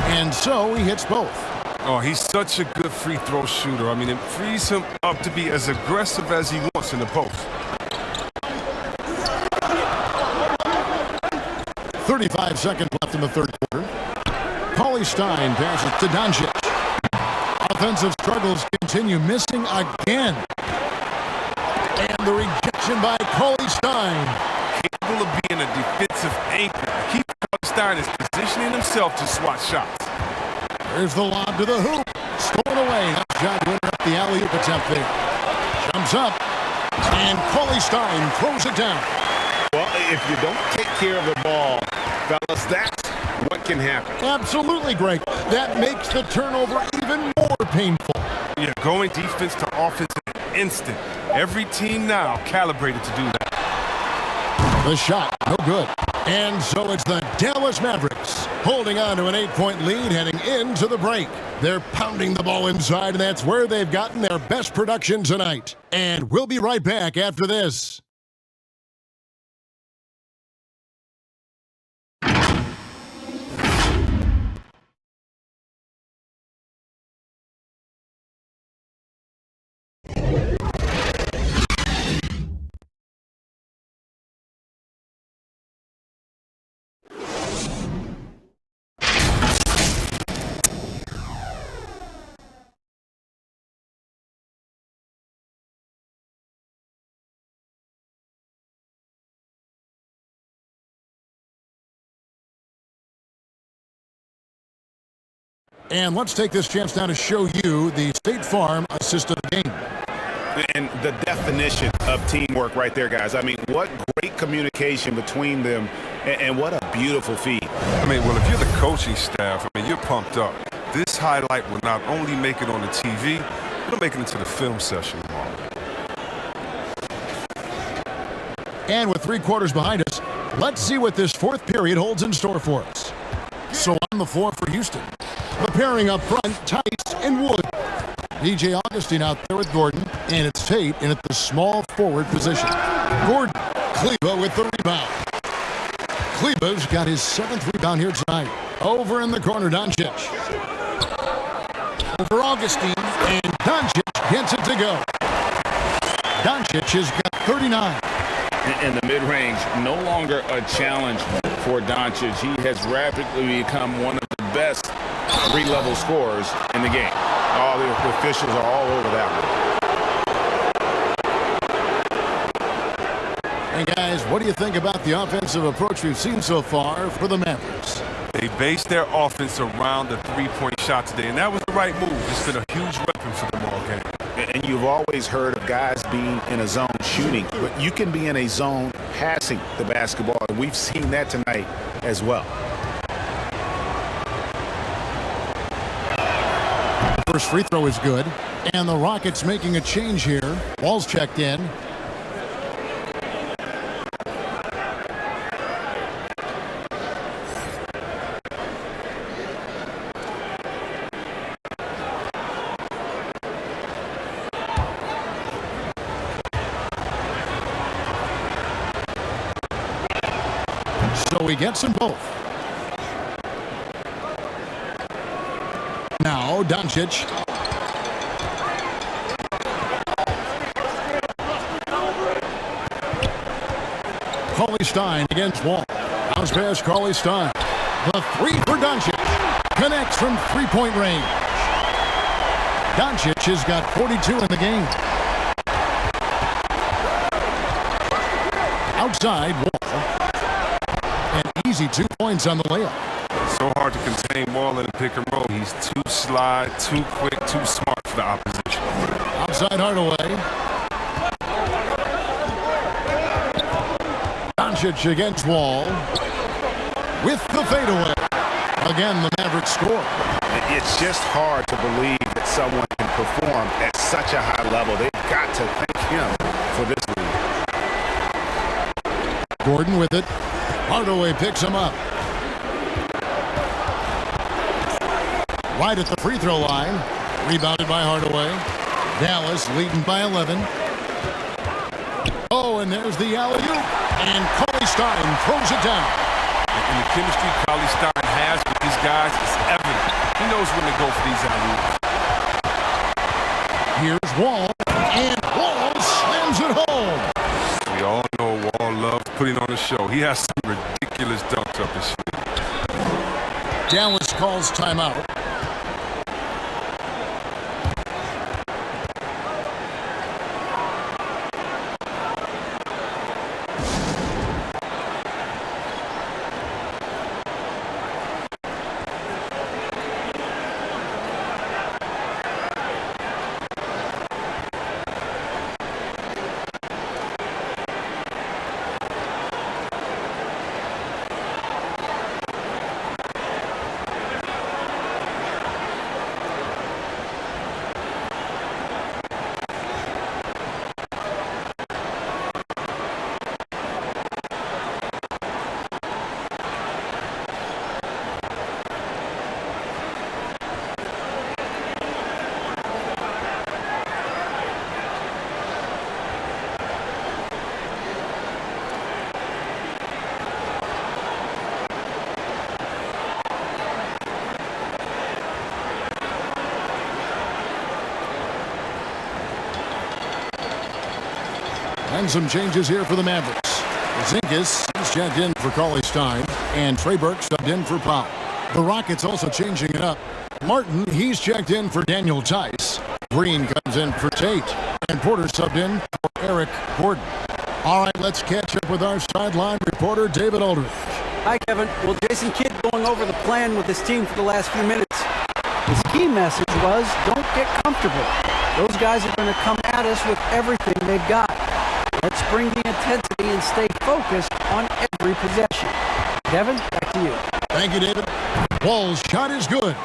Speaker 1: And so he hits both.
Speaker 4: Oh, he's such a good free throw shooter. I mean, it frees him up to be as aggressive as he wants in the post.
Speaker 1: 35 seconds left in the third quarter. Stein passes to Doncic. Offensive struggles continue, missing again. And the rejection by Stein.
Speaker 4: Capable of being a defensive anchor. Keith Stein is positioning himself to swat shots.
Speaker 1: There's the lob to the hoop. Stolen away. That shot winner up the alley-oop attempt there. Jumps up. And Stein throws it down.
Speaker 6: Well, if you don't take care of the ball, fellas, that's what can happen.
Speaker 1: Absolutely, Greg. That makes the turnover even more painful.
Speaker 4: Yeah, going defense to offense in an instant. Every team now calibrated to do that.
Speaker 1: The shot, no good. And so it's the Dallas Mavericks holding on to an 8-point lead heading into the break. They're pounding the ball inside, and that's where they've gotten their best production tonight. And we'll be right back after this. And let's take this chance now to show you the State Farm assist of the game.
Speaker 6: And the definition of teamwork right there, guys. I mean, what great communication between them, and what a beautiful feed.
Speaker 4: I mean, well, if you're the coaching staff, I mean, you're pumped up. This highlight will not only make it on the TV, it'll make it into the film session tomorrow.
Speaker 1: And with 3 quarters behind us, let's see what this fourth period holds in store for us. So on the floor for Houston, the pairing up front, Tice and Wood. DJ Augustine out there with Gordon, and it's Tate in at the small forward position. Gordon, Kleba with the rebound. Kleba's got his 7th rebound here tonight. Over in the corner, Doncic. Over Augustine, and Doncic gets it to go. Doncic has got 39.
Speaker 6: And the mid-range, no longer a challenge for Doncic. He has rapidly become one of the best 3-level scorers in the game. All the officials are all over that one.
Speaker 1: And guys, what do you think about the offensive approach we've seen so far for the Mavericks?
Speaker 4: They based their offense around the 3-point shot today, and that was the right move. It's been a huge weapon for them all game.
Speaker 6: And you've always heard of guys being in a zone shooting, but you can be in a zone passing the basketball, and we've seen that tonight as well.
Speaker 1: First free throw is good, and the Rockets making a change here. Wall's checked in. So he gets them both. Now Doncic. Cauley-Stein against Wall. Bounce pass, Cauley-Stein. The three for Doncic. Connects from three-point range. Doncic has got 42 in the game. Outside, Wall. And easy 2 points on the layup.
Speaker 4: So hard to contain Wall in a pick and roll. He's too sly, too quick, too smart for the opposition.
Speaker 1: Outside Hardaway. Doncic against Wall. With the fadeaway. Again, the Mavericks score.
Speaker 2: It's just hard to believe that someone can perform at such a high level. They've got to thank him for this lead.
Speaker 1: Gordon with it. Hardaway picks him up. Right at the free throw line. Rebounded by Hardaway. Dallas leading by 11. Oh, and there's the alley-oop. And Cauley-Stein throws it down.
Speaker 4: And the chemistry Cauley-Stein has with these guys is evident. He knows when to go for these alley-oops.
Speaker 1: Here's Wall. And Wall slams it home.
Speaker 4: We all know Wall loves putting on a show. He has some ridiculous dunks up his sleeve.
Speaker 1: Dallas calls timeout. And some changes here for the Mavericks. Zingas is checked in for Cauley-Stein, and Trey Burke subbed in for Powell. The Rockets also changing it up. Martin, he's checked in for Daniel Tice. Green comes in for Tate, and Porter subbed in for Eric Gordon. All right, let's catch up with our sideline reporter, David Aldridge.
Speaker 3: Hi, Kevin. Well, Jason Kidd going over the plan with his team for the last few minutes. His key message was, don't get comfortable. Those guys are going to come at us with everything they've got. Let's bring the intensity and stay focused on every possession. Kevin, back to you.
Speaker 1: Thank you, David. Wall's shot is good.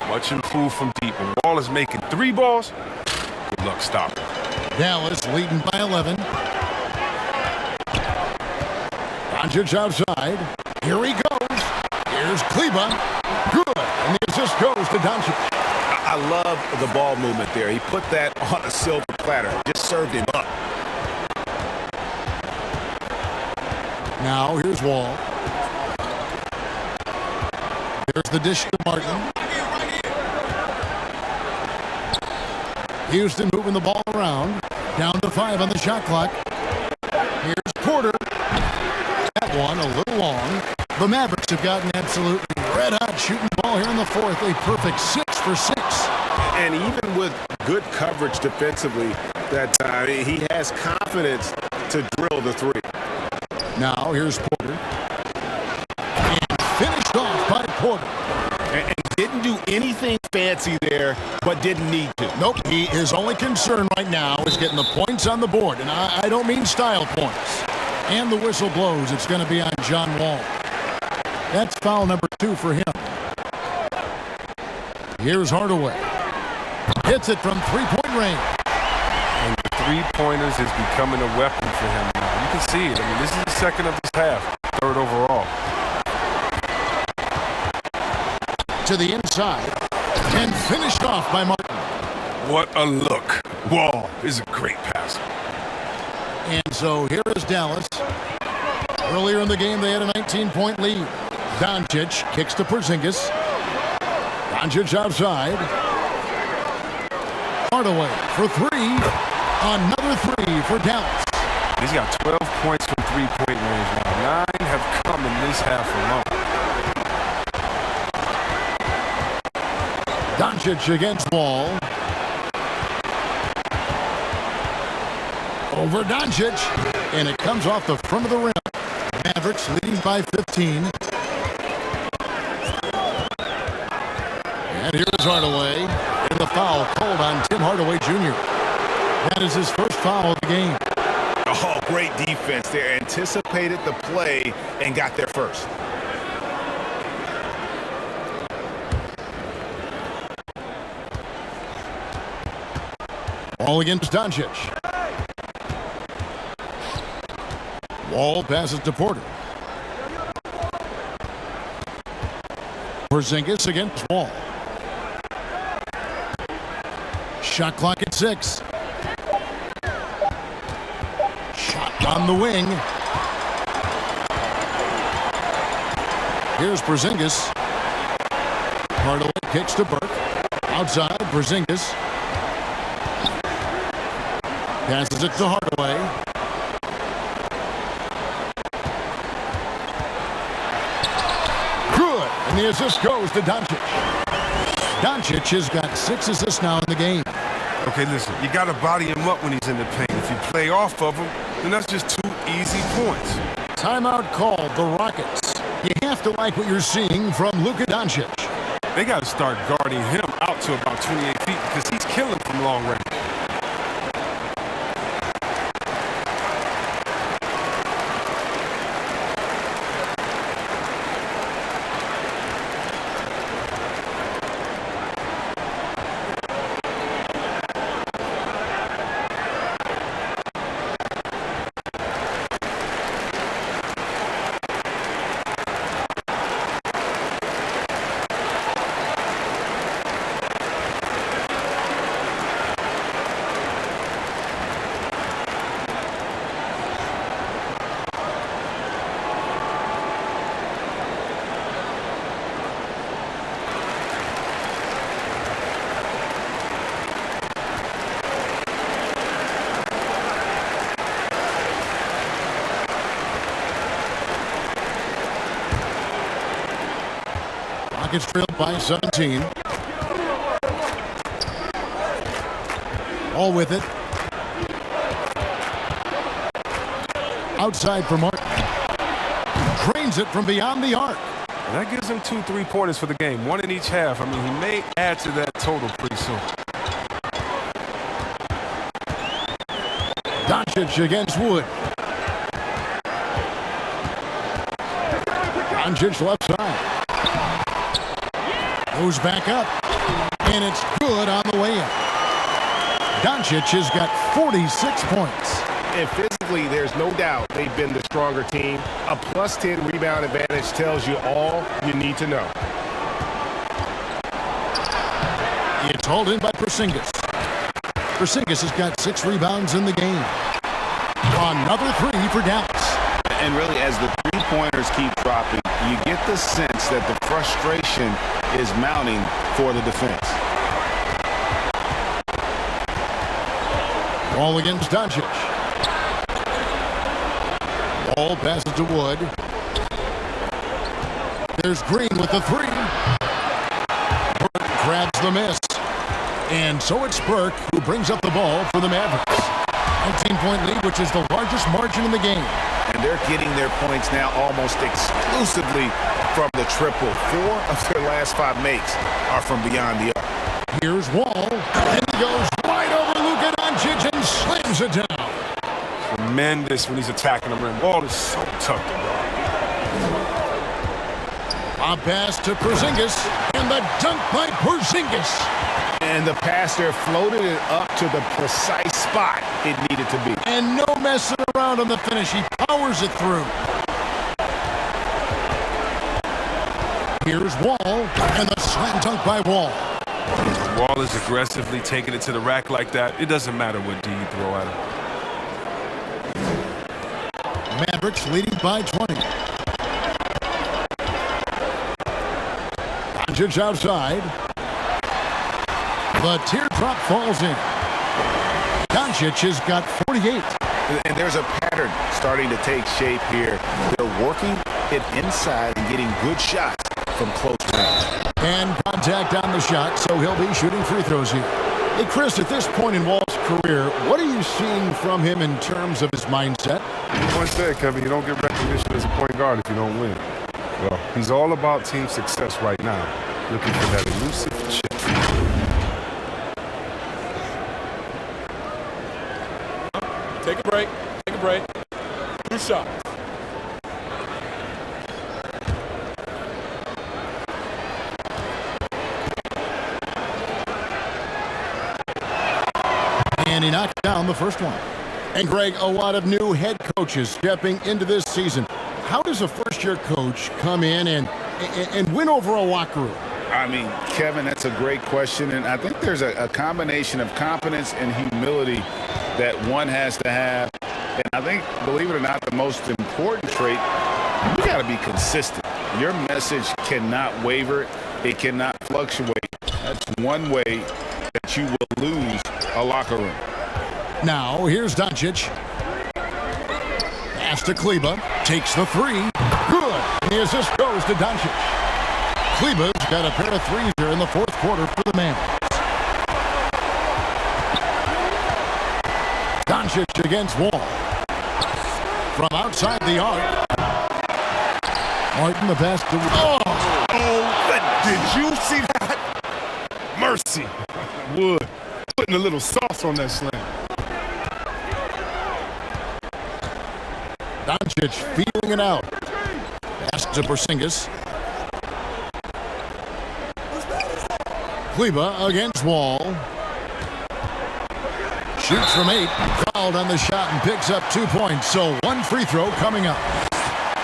Speaker 4: Much improved from deep. When Wall is making 3 balls, good luck stopping.
Speaker 1: Dallas leading by 11. Doncic outside. Here he goes. Here's Kleba. Good. And the assist goes to Doncic.
Speaker 2: I love the ball movement there. He put that on a silver platter. Just served him up.
Speaker 1: Now here's Wall. There's the dish to Martin. Houston moving the ball around. Down to 5 on the shot clock. Here's Porter. That one a little long. The Mavericks have gotten absolutely red-hot shooting ball here in the fourth. A perfect 6 for 6.
Speaker 2: And even with good coverage defensively, that he has confidence to drill the 3.
Speaker 1: Now here's Porter. And finished off by Porter.
Speaker 2: And didn't do anything fancy there, but didn't need to.
Speaker 1: Nope, his only concern right now is getting the points on the board. And I don't mean style points. And the whistle blows. It's going to be on John Wall. That's foul number 2 for him. Here's Hardaway. Hits it from three-point range.
Speaker 4: And the three-pointers is becoming a weapon for him now. You can see it. I mean, this is the second of this half, 3rd overall.
Speaker 1: To the inside. And finished off by Martin.
Speaker 4: What a look. Wall is a great passer.
Speaker 1: And so here is Dallas. Earlier in the game, they had a 19-point lead. Doncic kicks to Porzingis. Doncic outside. Hardaway for three. Another three for Dallas.
Speaker 4: He's got 12 points from three-point range now. 9 have come in this half alone.
Speaker 1: Doncic against Wall. Over Doncic. And it comes off the front of the rim. Mavericks leading by 15. And here's Hardaway. And the foul called on Tim Hardaway Jr. That is his first foul of the game.
Speaker 2: Oh, great defense there. Anticipated the play and got there first.
Speaker 1: Ball against Doncic. Wall passes to Porter. Porzingis against Wall. Shot clock at 6. Shot on the wing. Here's Porzingis. Hardaway kicks to Burke. Outside, Porzingis. Passes it to Hardaway. Good. And the assist goes to Doncic. Doncic has got 6 assists now in the game.
Speaker 4: Okay, listen, you got to body him up when he's in the paint. If you play off of him, then that's just 2 easy points.
Speaker 1: Timeout called, the Rockets. You have to like what you're seeing from Luka Doncic.
Speaker 4: They got to start guarding him out to about 28 feet because he's killing from long range.
Speaker 1: Rockets trailed by 17. All with it. Outside for Martin. Drains it from beyond the arc.
Speaker 4: And that gives him 2 3-pointers for the game, 1 in each half. I mean, he may add to that total pretty soon.
Speaker 1: Doncic against Wood. Doncic left side. Goes back up. And it's good on the way in. Doncic has got 46 points.
Speaker 2: And physically, there's no doubt they've been the stronger team. A plus 10 rebound advantage tells you all you need to know.
Speaker 1: It's hauled in by Porzingis. Porzingis has got 6 rebounds in the game. Another 3 for Dallas.
Speaker 2: And really, as the three-pointers keep dropping, you get the sense that the frustration is mounting for the defense.
Speaker 1: Ball against Doncic. Ball passes to Wood. There's Green with the 3. Burke grabs the miss. And so it's Burke who brings up the ball for the Mavericks. 19-point lead, which is the largest margin in the game.
Speaker 2: And they're getting their points now almost exclusively from the triple. 4 of their last 5 makes are from beyond the arc.
Speaker 1: Here's Wall. And he goes wide over Luka Doncic and slams it down.
Speaker 4: Tremendous when he's attacking the rim. Wall is so tough to guard.
Speaker 1: A pass to Porzingis. And the dunk by Porzingis.
Speaker 2: And the pass there floated it up to the precise spot it needed to be.
Speaker 1: And no messing around on the finish. He powers it through. Here's Wall. And the slam dunk by Wall.
Speaker 4: Wall is aggressively taking it to the rack like that. It doesn't matter what D you throw at him.
Speaker 1: Mavericks leading by 20. Doncic outside. The teardrop falls in. Doncic has got 48.
Speaker 2: And there's a pattern starting to take shape here. They're working it inside and getting good shots from close range.
Speaker 1: And contact on the shot, so he'll be shooting free throws here. Hey, Chris, at this point in Wall's career, what are you seeing from him in terms of his mindset?
Speaker 4: You once said, Kevin, you don't get recognition as a point guard if you don't win. Well, he's all about team success right now, looking for that elusive chip.
Speaker 5: Take a break. Take a break. 2 shots.
Speaker 1: And he knocked down the first one. And Greg, a lot of new head coaches stepping into this season. How does a first-year coach come in and win over a locker room?
Speaker 2: I mean, Kevin, that's a great question. And I think there's a combination of confidence and humility that one has to have. And I think, believe it or not, the most important trait, you got to be consistent. Your message cannot waver. It cannot fluctuate. That's one way that you will lose a locker room.
Speaker 1: Now, here's Doncic. Pass to Kleba. Takes the three. Good. And the assist goes to Doncic. Kleba's got a pair of threes here in the fourth quarter for the Mavericks. Doncic against Wall. From outside the arc. Martin the pass to...
Speaker 4: Did you see that? Mercy. Wood. Putting a little sauce on that slam.
Speaker 1: Doncic feeling it out. Pass to Porzingis. Kleba against Wall. Shoots from 8. Fouled on the shot and picks up 2 points. So 1 free throw coming up.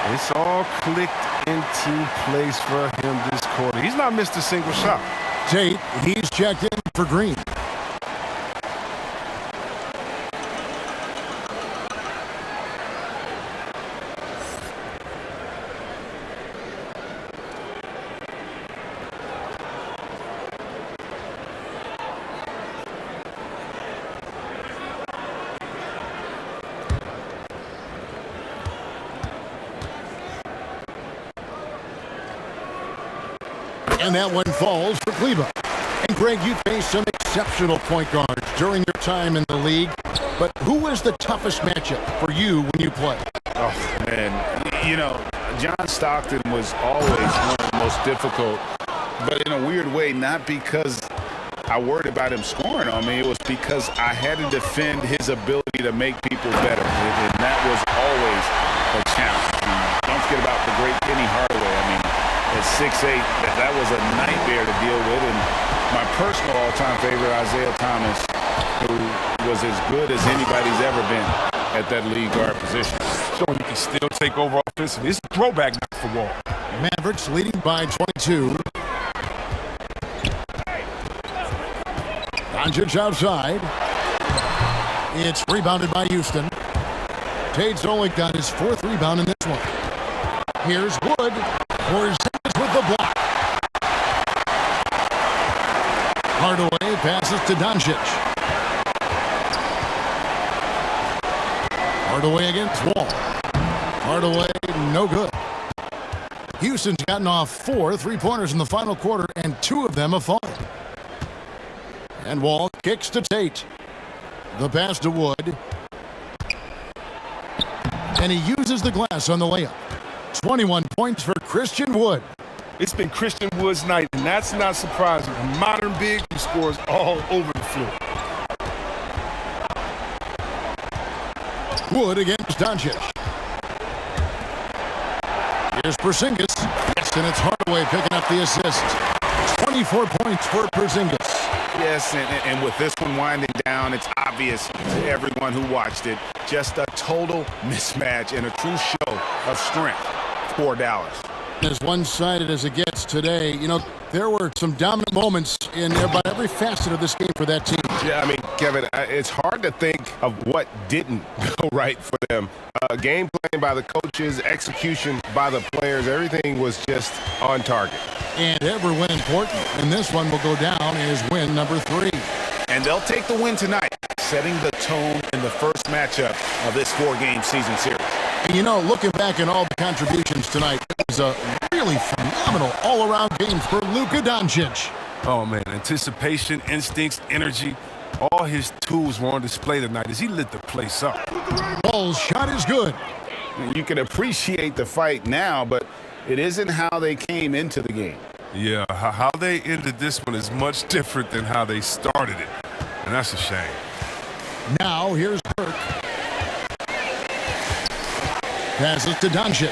Speaker 4: It's all clicked into place for him this quarter. He's not missed a single shot.
Speaker 1: Tate, he's checked in for Green. And that one falls for Kleba. And Greg, you faced some exceptional point guards during your time in the league. But who was the toughest matchup for you when you played?
Speaker 2: Oh, man. You know, John Stockton was always one of the most difficult, but in a weird way, not because I worried about him scoring on me. It was because I had to defend his ability to make people better. And that was always a challenge. And don't forget about the great Penny Hardaway. I mean, at 6'8", that was a nightmare to deal with. And my personal all-time favorite, Isaiah Thomas, who was as good as anybody's ever been at that lead guard position.
Speaker 4: Showing you can still take over offensively. It's a throwback for Wall.
Speaker 1: Mavericks leading by 22. Doncic outside. It's rebounded by Houston. Tate's only got his 4th rebound in this one. Here's Wood. Porzingis with the block. Hardaway passes to Doncic. Hardaway against Wall. Hardaway, no good. Houston's gotten off 4 3-pointers in the final quarter, and 2 of them have fallen. And Wall kicks to Tate. The pass to Wood. And he uses the glass on the layup. 21 points for Christian Wood.
Speaker 4: It's been Christian Wood's night, and that's not surprising. A modern big who scores all over the floor.
Speaker 1: Wood against Doncic. Here's Porzingis. Yes, and it's Hardaway picking up the assist. 24 points for Porzingis.
Speaker 2: Yes, and with this one winding down, it's obvious to everyone who watched it. Just a total mismatch and a true show of strength for Dallas.
Speaker 1: As one-sided as it gets today, you know, there were some dominant moments in about every facet of this game for that team.
Speaker 11: Yeah, I mean, Kevin, it's hard to think of what didn't go right for them. Game plan by the coaches, execution by the players, everything was just on target.
Speaker 1: And every win important, and this one will go down as win number 3.
Speaker 6: And they'll take the win tonight, setting the tone in the first matchup of this 4-game season series.
Speaker 1: And you know, looking back at all the contributions tonight, it was a really phenomenal all-around game for Luka Doncic.
Speaker 4: Oh, man, anticipation, instincts, energy, all his tools were on display tonight as he lit the place up.
Speaker 1: Ball's shot is good.
Speaker 2: You can appreciate the fight now, but it isn't how they came into the game.
Speaker 4: Yeah, how they ended this one is much different than how they started it, and that's a shame.
Speaker 1: Now, here's Burke. Passes to Doncic.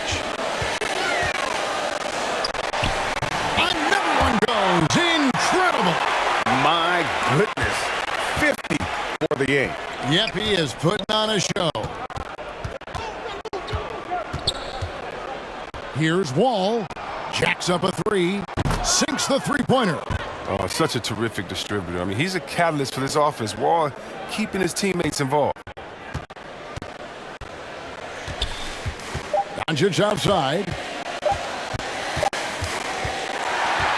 Speaker 1: Another one goes. Incredible.
Speaker 11: My goodness, 50 for the game.
Speaker 1: Yep, he is putting on a show. Here's Wall. Jacks up a 3. Sinks the three-pointer.
Speaker 4: Oh, such a terrific distributor. I mean, he's a catalyst for this offense. Wall keeping his teammates involved.
Speaker 1: Doncic outside.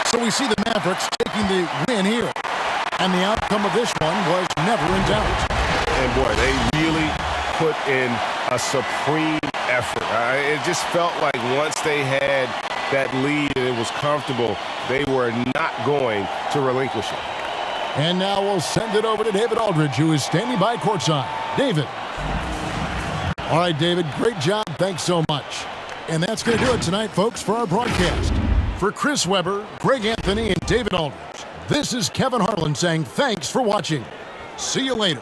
Speaker 1: So we see the Mavericks taking the win here. And the outcome of this one was never in doubt.
Speaker 11: And boy, they really put in a supreme effort. It just felt like once they had that lead and it was comfortable, they were not going to relinquish it.
Speaker 1: And now we'll send it over to David Aldridge, who is standing by courtside. David. All right, David, great job. Thanks so much. And that's going to do it tonight, folks, for our broadcast. For Chris Webber, Greg Anthony, and David Aldridge, this is Kevin Harlan saying thanks for watching. See you later.